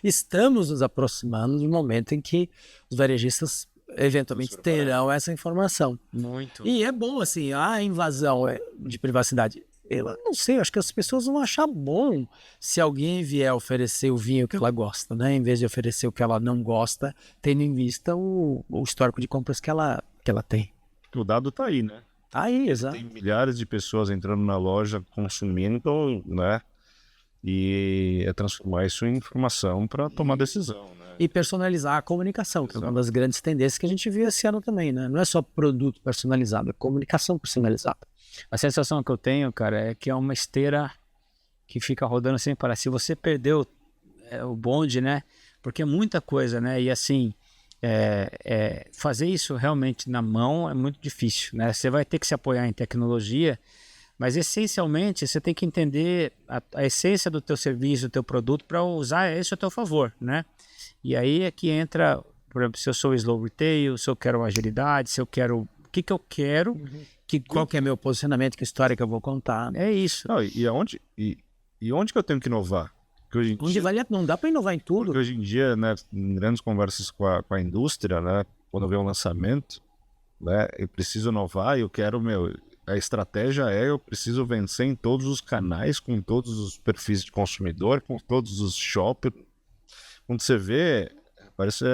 estamos nos aproximando do momento em que os varejistas eventualmente terão essa informação. Muito. E é bom, assim, a invasão de privacidade. Eu não sei, acho que as pessoas vão achar bom se alguém vier oferecer o vinho que ela gosta, né? Em vez de oferecer o que ela não gosta, tendo em vista o histórico de compras que ela tem. O dado está aí, né? Tá aí, exato. Tem milhares de pessoas entrando na loja, consumindo, né? E é transformar isso em informação para tomar decisão, né? E personalizar a comunicação, que é uma das grandes tendências que a gente viu esse ano também, né? Não é só produto personalizado, é comunicação personalizada. A sensação que eu tenho, cara, é que é uma esteira que fica rodando sem parar. Se você perdeu o bonde, né? Porque é muita coisa, né? E assim, fazer isso realmente na mão é muito difícil, né? Você vai ter que se apoiar em tecnologia, mas essencialmente você tem que entender a essência do teu serviço, do teu produto para usar isso a teu favor, né? E aí é que entra, por exemplo, se eu sou slow retail, se eu quero agilidade, se eu quero... O que que eu quero? Qual que é meu posicionamento, que história que eu vou contar. É isso. Não, e onde que eu tenho que inovar? Porque hoje em Onde dia, não dá para inovar em tudo. porque hoje em dia, né, em grandes conversas com a indústria, né, quando vem um lançamento, né, eu preciso inovar e eu quero, a estratégia eu preciso vencer em todos os canais, com todos os perfis de consumidor, com todos os shoppers. Quando você vê, parece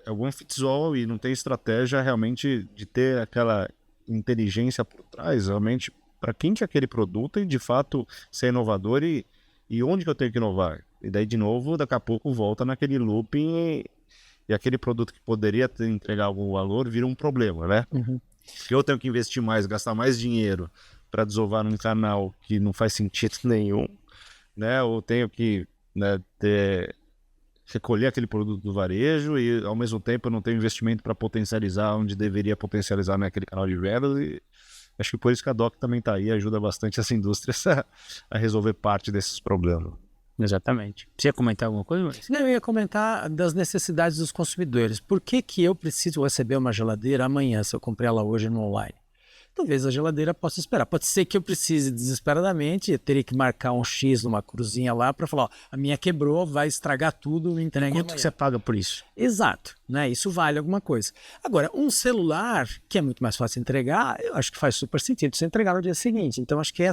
one fits all e não tem estratégia realmente de ter aquela inteligência por trás, realmente, para quem que é aquele produto e de fato ser inovador e onde que eu tenho que inovar. E daí, de novo, daqui a pouco volta naquele looping e aquele produto que poderia entregar algum valor vira um problema, né? Porque eu tenho que investir mais, gastar mais dinheiro para desovar num canal que não faz sentido nenhum, né? Ou tenho que, né, recolher aquele produto do varejo e, ao mesmo tempo, eu não tenho investimento para potencializar onde deveria potencializar naquele canal de vendas. E acho que por isso que a DOC também está aí, ajuda bastante essa indústria a resolver parte desses problemas. Exatamente. Você ia comentar alguma coisa, Maurício? Não, eu ia comentar das necessidades dos consumidores. Por que que eu preciso receber uma geladeira amanhã, se eu comprei ela hoje no online? Talvez a geladeira possa esperar. Pode ser que eu precise desesperadamente, eu teria que marcar um X numa cruzinha lá para falar, ó, a minha quebrou, vai estragar tudo, me entrega Quanto amanhã. que você paga por isso? Exato, né? Isso vale alguma coisa. Agora, um celular, que é muito mais fácil entregar, eu acho que faz super sentido você entregar no dia seguinte. Então, acho que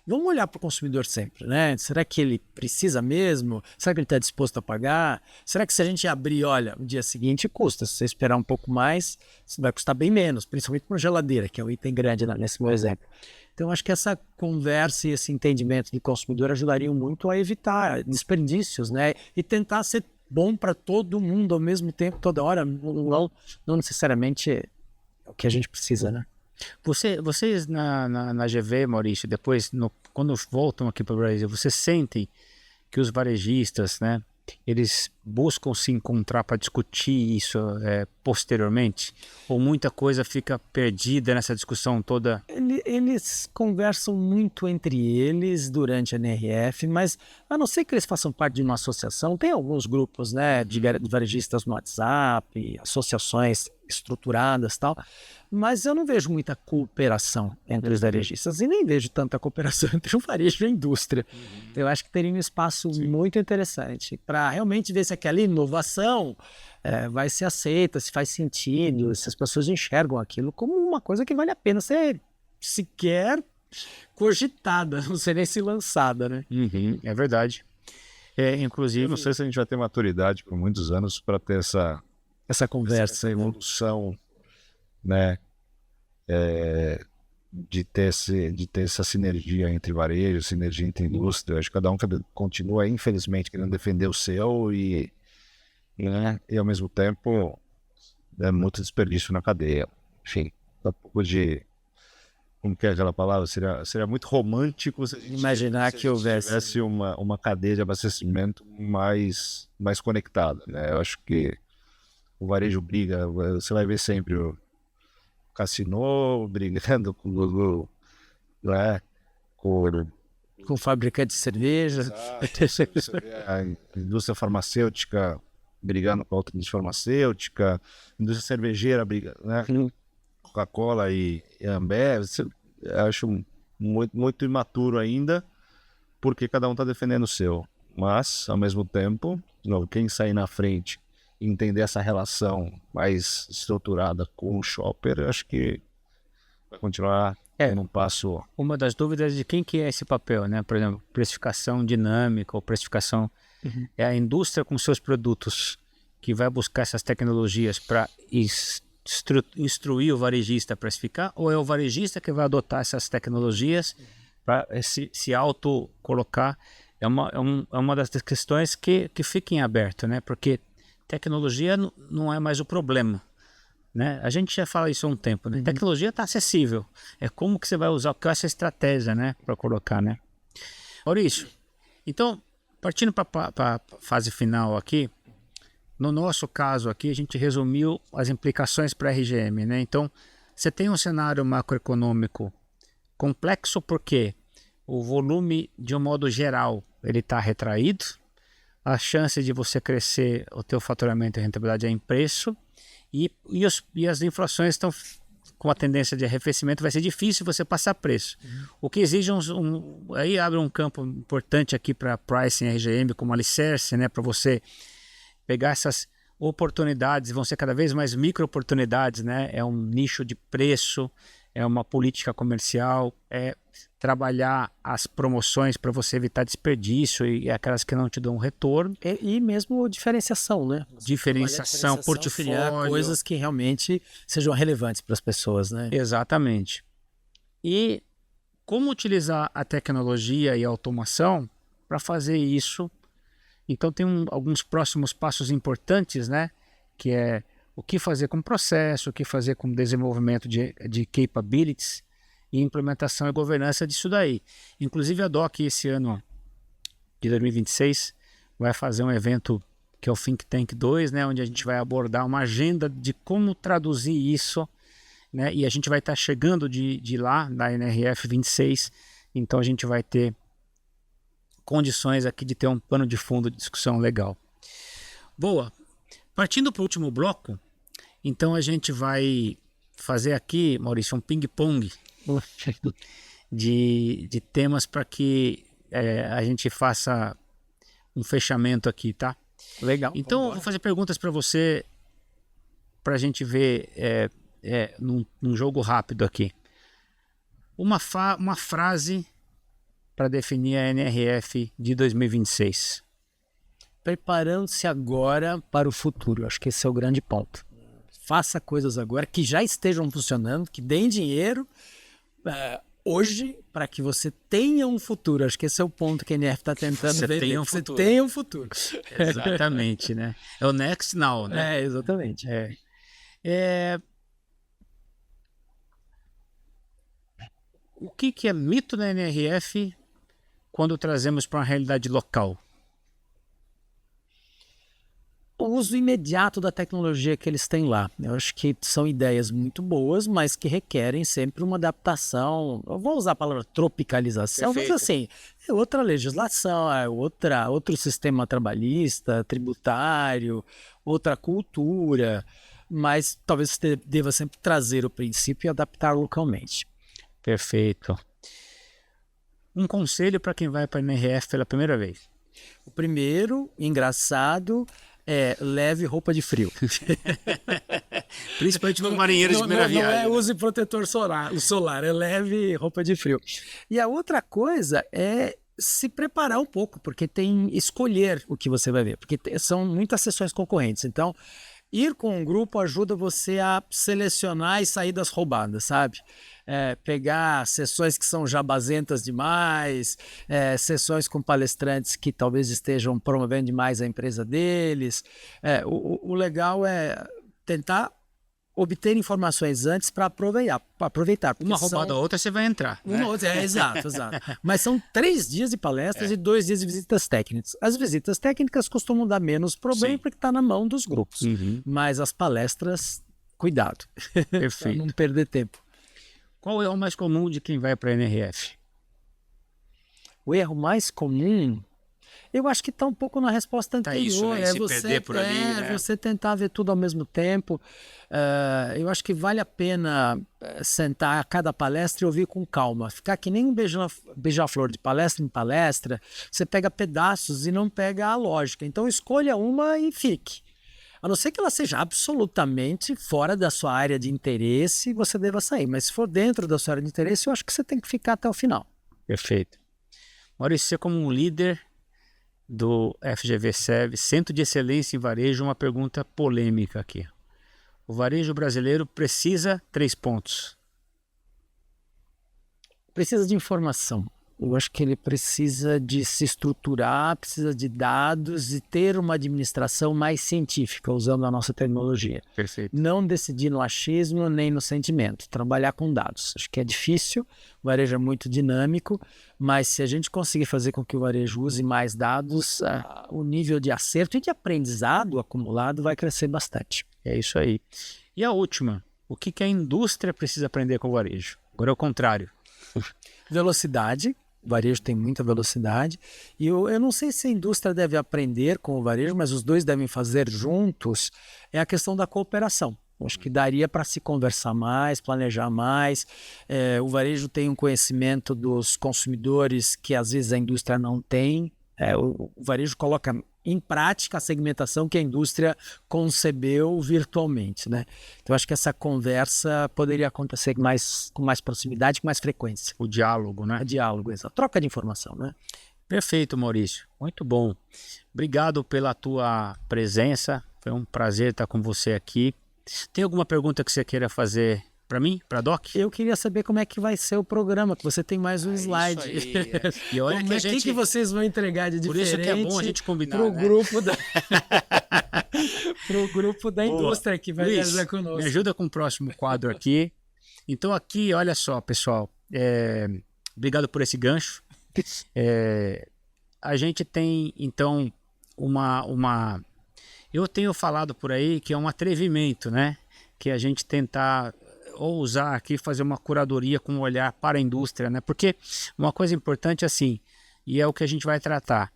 vamos olhar para o consumidor sempre, né? Será que ele precisa mesmo? Será que ele está disposto a pagar? Será que se a gente abrir, olha, no dia seguinte custa, se você esperar um pouco mais, vai custar bem menos, principalmente para uma geladeira, que é um item grande, né, nesse meu exemplo. Então, acho que essa conversa e esse entendimento do consumidor ajudariam muito a evitar desperdícios, né? E tentar ser bom para todo mundo ao mesmo tempo, toda hora, não necessariamente é o que a gente precisa, né? Vocês na GV, Maurício, depois, quando voltam aqui para o Brasil, vocês sentem que os varejistas, né, eles buscam se encontrar para discutir isso posteriormente? Ou muita coisa fica perdida nessa discussão toda? Eles conversam muito entre eles durante a NRF, mas a não ser que eles façam parte de uma associação, tem alguns grupos, né, de varejistas no WhatsApp, associações estruturadas e tal, mas eu não vejo muita cooperação entre os varejistas e nem vejo tanta cooperação entre o varejo e a indústria. Eu acho que teria um espaço muito interessante para realmente ver se aquela inovação vai ser aceita, se faz sentido, se as pessoas enxergam aquilo como uma coisa que vale a pena ser sequer cogitada, não sei nem se lançada, né? É verdade. Inclusive, Eu não sei se a gente vai ter maturidade por muitos anos para ter essa conversa, essa evolução, né, de ter essa sinergia entre varejo, sinergia entre indústria. Acho que cada um continua, infelizmente, querendo defender o seu e ao mesmo tempo é muito desperdício na cadeia. Enfim, um pouco de... Como que é aquela palavra? Seria muito romântico se a gente imaginar que tivesse uma cadeia de abastecimento mais conectada, né? Eu acho que o varejo briga, você vai ver sempre o Cassino brigando com o Gugu, né? com fabricante de cerveja. Você vê a indústria farmacêutica brigando com a outra indústria farmacêutica, indústria cervejeira brigando, né? Coca-Cola e Ambev. Eu acho muito, muito imaturo ainda, porque cada um está defendendo o seu. Mas, ao mesmo tempo, quem sair na frente e entender essa relação mais estruturada com o shopper, eu acho que vai continuar num passo. Uma das dúvidas de quem que é esse papel, né? Por exemplo, precificação dinâmica ou precificação. É a indústria com seus produtos que vai buscar essas tecnologias para instruir o varejista a precificar, ou é o varejista que vai adotar essas tecnologias para se auto-colocar? É uma das questões que fica em aberto, né? Porque tecnologia não é mais o problema, né? A gente já fala isso há um tempo, né? Tecnologia está acessível. É como que você vai usar essa estratégia, né? Para colocar, né? Maurício, então, partindo para a fase final aqui, no nosso caso aqui, a gente resumiu as implicações para a RGM, né? Então, você tem um cenário macroeconômico complexo porque o volume, de um modo geral, ele está retraído. A chance de você crescer o teu faturamento e rentabilidade é em preço. E as inflações estão com a tendência de arrefecimento, vai ser difícil você passar preço. O que exige aí abre um campo importante aqui para pricing RGM como alicerce, né? Para você pegar essas oportunidades, vão ser cada vez mais micro oportunidades, né? É um nicho de preço, é uma política comercial, é trabalhar as promoções para você evitar desperdício e aquelas que não te dão retorno. E mesmo diferenciação, né? Diferenciação, portfólio. Criar coisas que realmente sejam relevantes para as pessoas, né? Exatamente. E como utilizar a tecnologia e a automação para fazer isso. Então tem alguns próximos passos importantes, né? Que é o que fazer com processo, o que fazer com desenvolvimento de capabilities e implementação e governança disso daí. Inclusive a DOC esse ano de 2026 vai fazer um evento que é o Think Tank 2, né? Onde a gente vai abordar uma agenda de como traduzir isso, né? E a gente vai estar chegando de lá, da NRF 26, então a gente vai ter condições aqui de ter um pano de fundo de discussão legal. Boa. Partindo para o último bloco, então a gente vai fazer aqui, Maurício, um ping-pong de temas para que a gente faça um fechamento aqui, tá? Legal. Então eu vou fazer perguntas para você para a gente ver num jogo rápido aqui. Uma frase para definir a NRF de 2026. Preparando-se agora para o futuro. Acho que esse é o grande ponto. Faça coisas agora que já estejam funcionando, que deem dinheiro hoje para que você tenha um futuro. Acho que esse é o ponto que a NRF está tentando ver. Você tenha um futuro. Exatamente, né? É o next now, né? Exatamente. O que é mito da NRF quando trazemos para uma realidade local? O uso imediato da tecnologia que eles têm lá. Eu acho que são ideias muito boas, mas que requerem sempre uma adaptação. Eu vou usar a palavra tropicalização, mas assim, é outra legislação, outro sistema trabalhista, tributário, outra cultura, mas talvez você deva sempre trazer o princípio e adaptar localmente. Perfeito. Um conselho para quem vai para a NRF pela primeira vez? O primeiro, engraçado, leve roupa de frio. Principalmente para marinheiros de primeira viagem. Não use protetor solar, é leve roupa de frio. E a outra coisa é se preparar um pouco, porque escolher o que você vai ver, porque são muitas sessões concorrentes. Então, ir com um grupo ajuda você a selecionar e sair das roubadas, sabe? Pegar sessões que são jabazentas demais, sessões com palestrantes que talvez estejam promovendo demais a empresa deles. O legal é tentar obter informações antes para aproveitar. Uma roubada ou outra você vai entrar. Né? Exato. Mas são 3 dias de palestras e 2 dias de visitas técnicas. As visitas técnicas costumam dar menos problema porque está na mão dos grupos. Uhum. Mas as palestras, cuidado. Perfeito. Para não perder tempo. Qual é o mais comum de quem vai para a NRF? O erro mais comum, eu acho que está um pouco na resposta anterior. Isso, né? Se perder por ali, né? Você tentar ver tudo ao mesmo tempo. Eu acho que vale a pena sentar a cada palestra e ouvir com calma. Ficar que nem um beija-flor de palestra em palestra. Você pega pedaços e não pega a lógica. Então escolha uma e fique. A não ser que ela seja absolutamente fora da sua área de interesse, você deva sair. Mas se for dentro da sua área de interesse, eu acho que você tem que ficar até o final. Perfeito. Maurício, você como um líder do FGV-SEV, Centro de Excelência em Varejo, uma pergunta polêmica aqui. O varejo brasileiro precisa 3 pontos. Precisa de informação. Eu acho que ele precisa de se estruturar, precisa de dados e ter uma administração mais científica, usando a nossa tecnologia. Perfeito. Não decidir no achismo nem no sentimento, trabalhar com dados. Acho que é difícil, o varejo é muito dinâmico, mas se a gente conseguir fazer com que o varejo use mais dados, o nível de acerto e de aprendizado acumulado vai crescer bastante. É isso aí. E a última, o que a indústria precisa aprender com o varejo? Agora é o contrário. Velocidade. O varejo tem muita velocidade e eu não sei se a indústria deve aprender com o varejo, mas os dois devem fazer juntos, é a questão da cooperação. Acho que daria para se conversar mais, planejar mais. O varejo tem um conhecimento dos consumidores que às vezes a indústria não tem. O varejo coloca em prática a segmentação que a indústria concebeu virtualmente, né? Então acho que essa conversa poderia acontecer com mais proximidade, com mais frequência. O diálogo, né? O diálogo, exato. Troca de informação, né? Perfeito, Maurício. Muito bom. Obrigado pela tua presença. Foi um prazer estar com você aqui. Tem alguma pergunta que você queira fazer para mim, para Doc? Eu queria saber como é que vai ser o programa, que você tem mais um slide. E olha como que vocês vão entregar de diferente? Por isso que é bom a gente combinar, pro né? grupo da pro grupo da indústria que vai Luiz, viajar conosco. Me ajuda com o próximo quadro aqui. Então aqui, olha só, pessoal, obrigado por esse gancho. A gente tem, então, eu tenho falado por aí que é um atrevimento, né? Que a gente tentar ousar aqui fazer uma curadoria com um olhar para a indústria, né? Porque uma coisa importante assim, e é o que a gente vai tratar.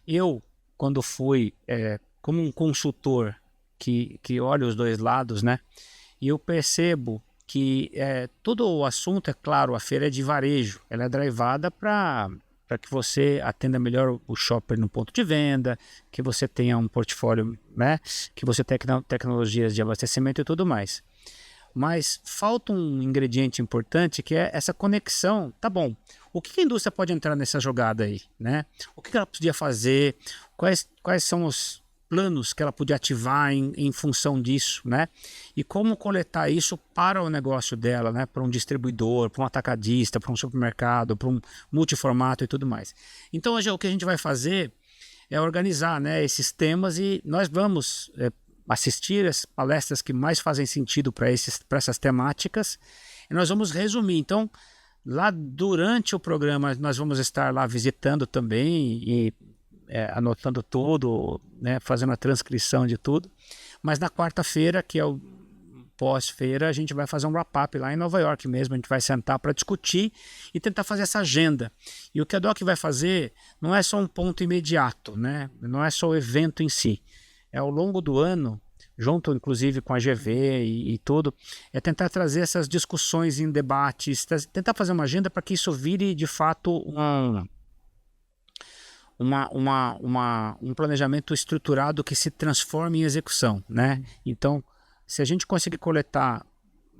Eu, quando fui como um consultor que olha os dois lados, né? E eu percebo que todo o assunto, é claro, a feira é de varejo, ela é drivada para que você atenda melhor o shopper no ponto de venda, que você tenha um portfólio, né? Que você tenha tecnologias de abastecimento e tudo mais. Mas falta um ingrediente importante que é essa conexão. Tá bom, o que a indústria pode entrar nessa jogada aí, né? O que ela podia fazer? Quais são os planos que ela podia ativar em função disso, né? E como coletar isso para o negócio dela, né? Para um distribuidor, para um atacadista, para um supermercado, para um multiformato e tudo mais. Então hoje o que a gente vai fazer é organizar, né, esses temas e nós vamos assistir as palestras que mais fazem sentido para essas temáticas e nós vamos resumir. Então, lá durante o programa, nós vamos estar lá visitando também e anotando tudo, né, fazendo a transcrição de tudo. Mas na quarta-feira, que é o pós-feira, a gente vai fazer um wrap-up lá em Nova York mesmo. A gente vai sentar para discutir e tentar fazer essa agenda. E o que a Doc vai fazer não é só um ponto imediato, né? Não é só o evento em si. Ao longo do ano, junto inclusive com a GV e tudo, é tentar trazer essas discussões em debates, tentar fazer uma agenda para que isso vire de fato um planejamento estruturado que se transforme em execução, né? Então, se a gente conseguir coletar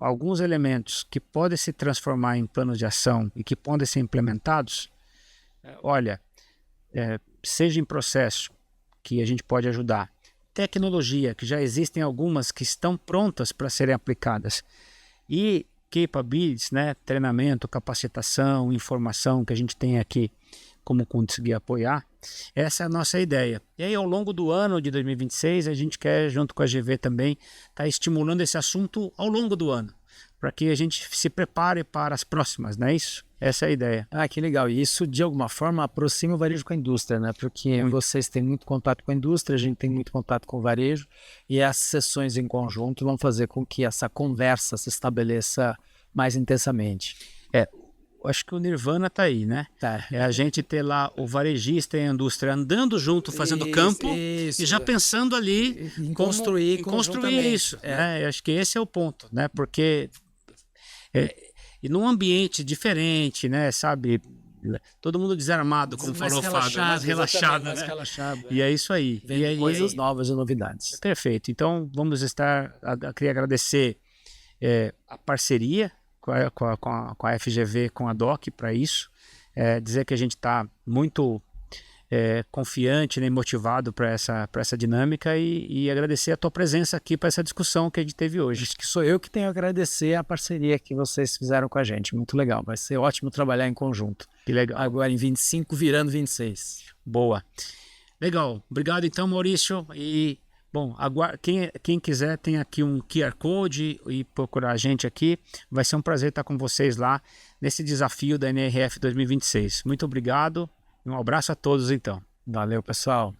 alguns elementos que podem se transformar em planos de ação e que podem ser implementados, olha, seja em processo que a gente pode ajudar, tecnologia, que já existem algumas que estão prontas para serem aplicadas, e capabilities, né, treinamento, capacitação, informação que a gente tem aqui, como conseguir apoiar, essa é a nossa ideia. E aí ao longo do ano de 2026 a gente quer, junto com a GV também, estar estimulando esse assunto ao longo do ano, para que a gente se prepare para as próximas, não é isso? Essa é a ideia. Ah, que legal. E isso, de alguma forma, aproxima o varejo com a indústria, né? Porque vocês têm muito contato com a indústria, a gente tem muito contato com o varejo, e as sessões em conjunto vão fazer com que essa conversa se estabeleça mais intensamente. Acho que o Nirvana tá aí, né? Tá. É a gente ter lá o varejista e a indústria andando junto, fazendo campo, e já pensando ali em construir isso. Né? Eu acho que esse é o ponto, né? Porque e num ambiente diferente, né? Sabe? Todo mundo desarmado, como falou o Fábio, mais relaxado, né? relaxado. E é isso aí. Vem coisas novas e novidades. Perfeito. Então, vamos queria agradecer a parceria com a FGV, com a DOC para isso. Dizer que a gente está muito confiante, né, motivado para essa dinâmica e agradecer a tua presença aqui para essa discussão que a gente teve hoje. Acho que sou eu que tenho a agradecer a parceria que vocês fizeram com a gente. Muito legal. Vai ser ótimo trabalhar em conjunto. Que legal. Agora em 25, virando 26. Boa. Legal. Obrigado então, Maurício. E, bom, quem quiser tem aqui um QR Code e procurar a gente aqui. Vai ser um prazer estar com vocês lá nesse desafio da NRF 2026. Muito obrigado. Um abraço a todos então. Valeu, pessoal.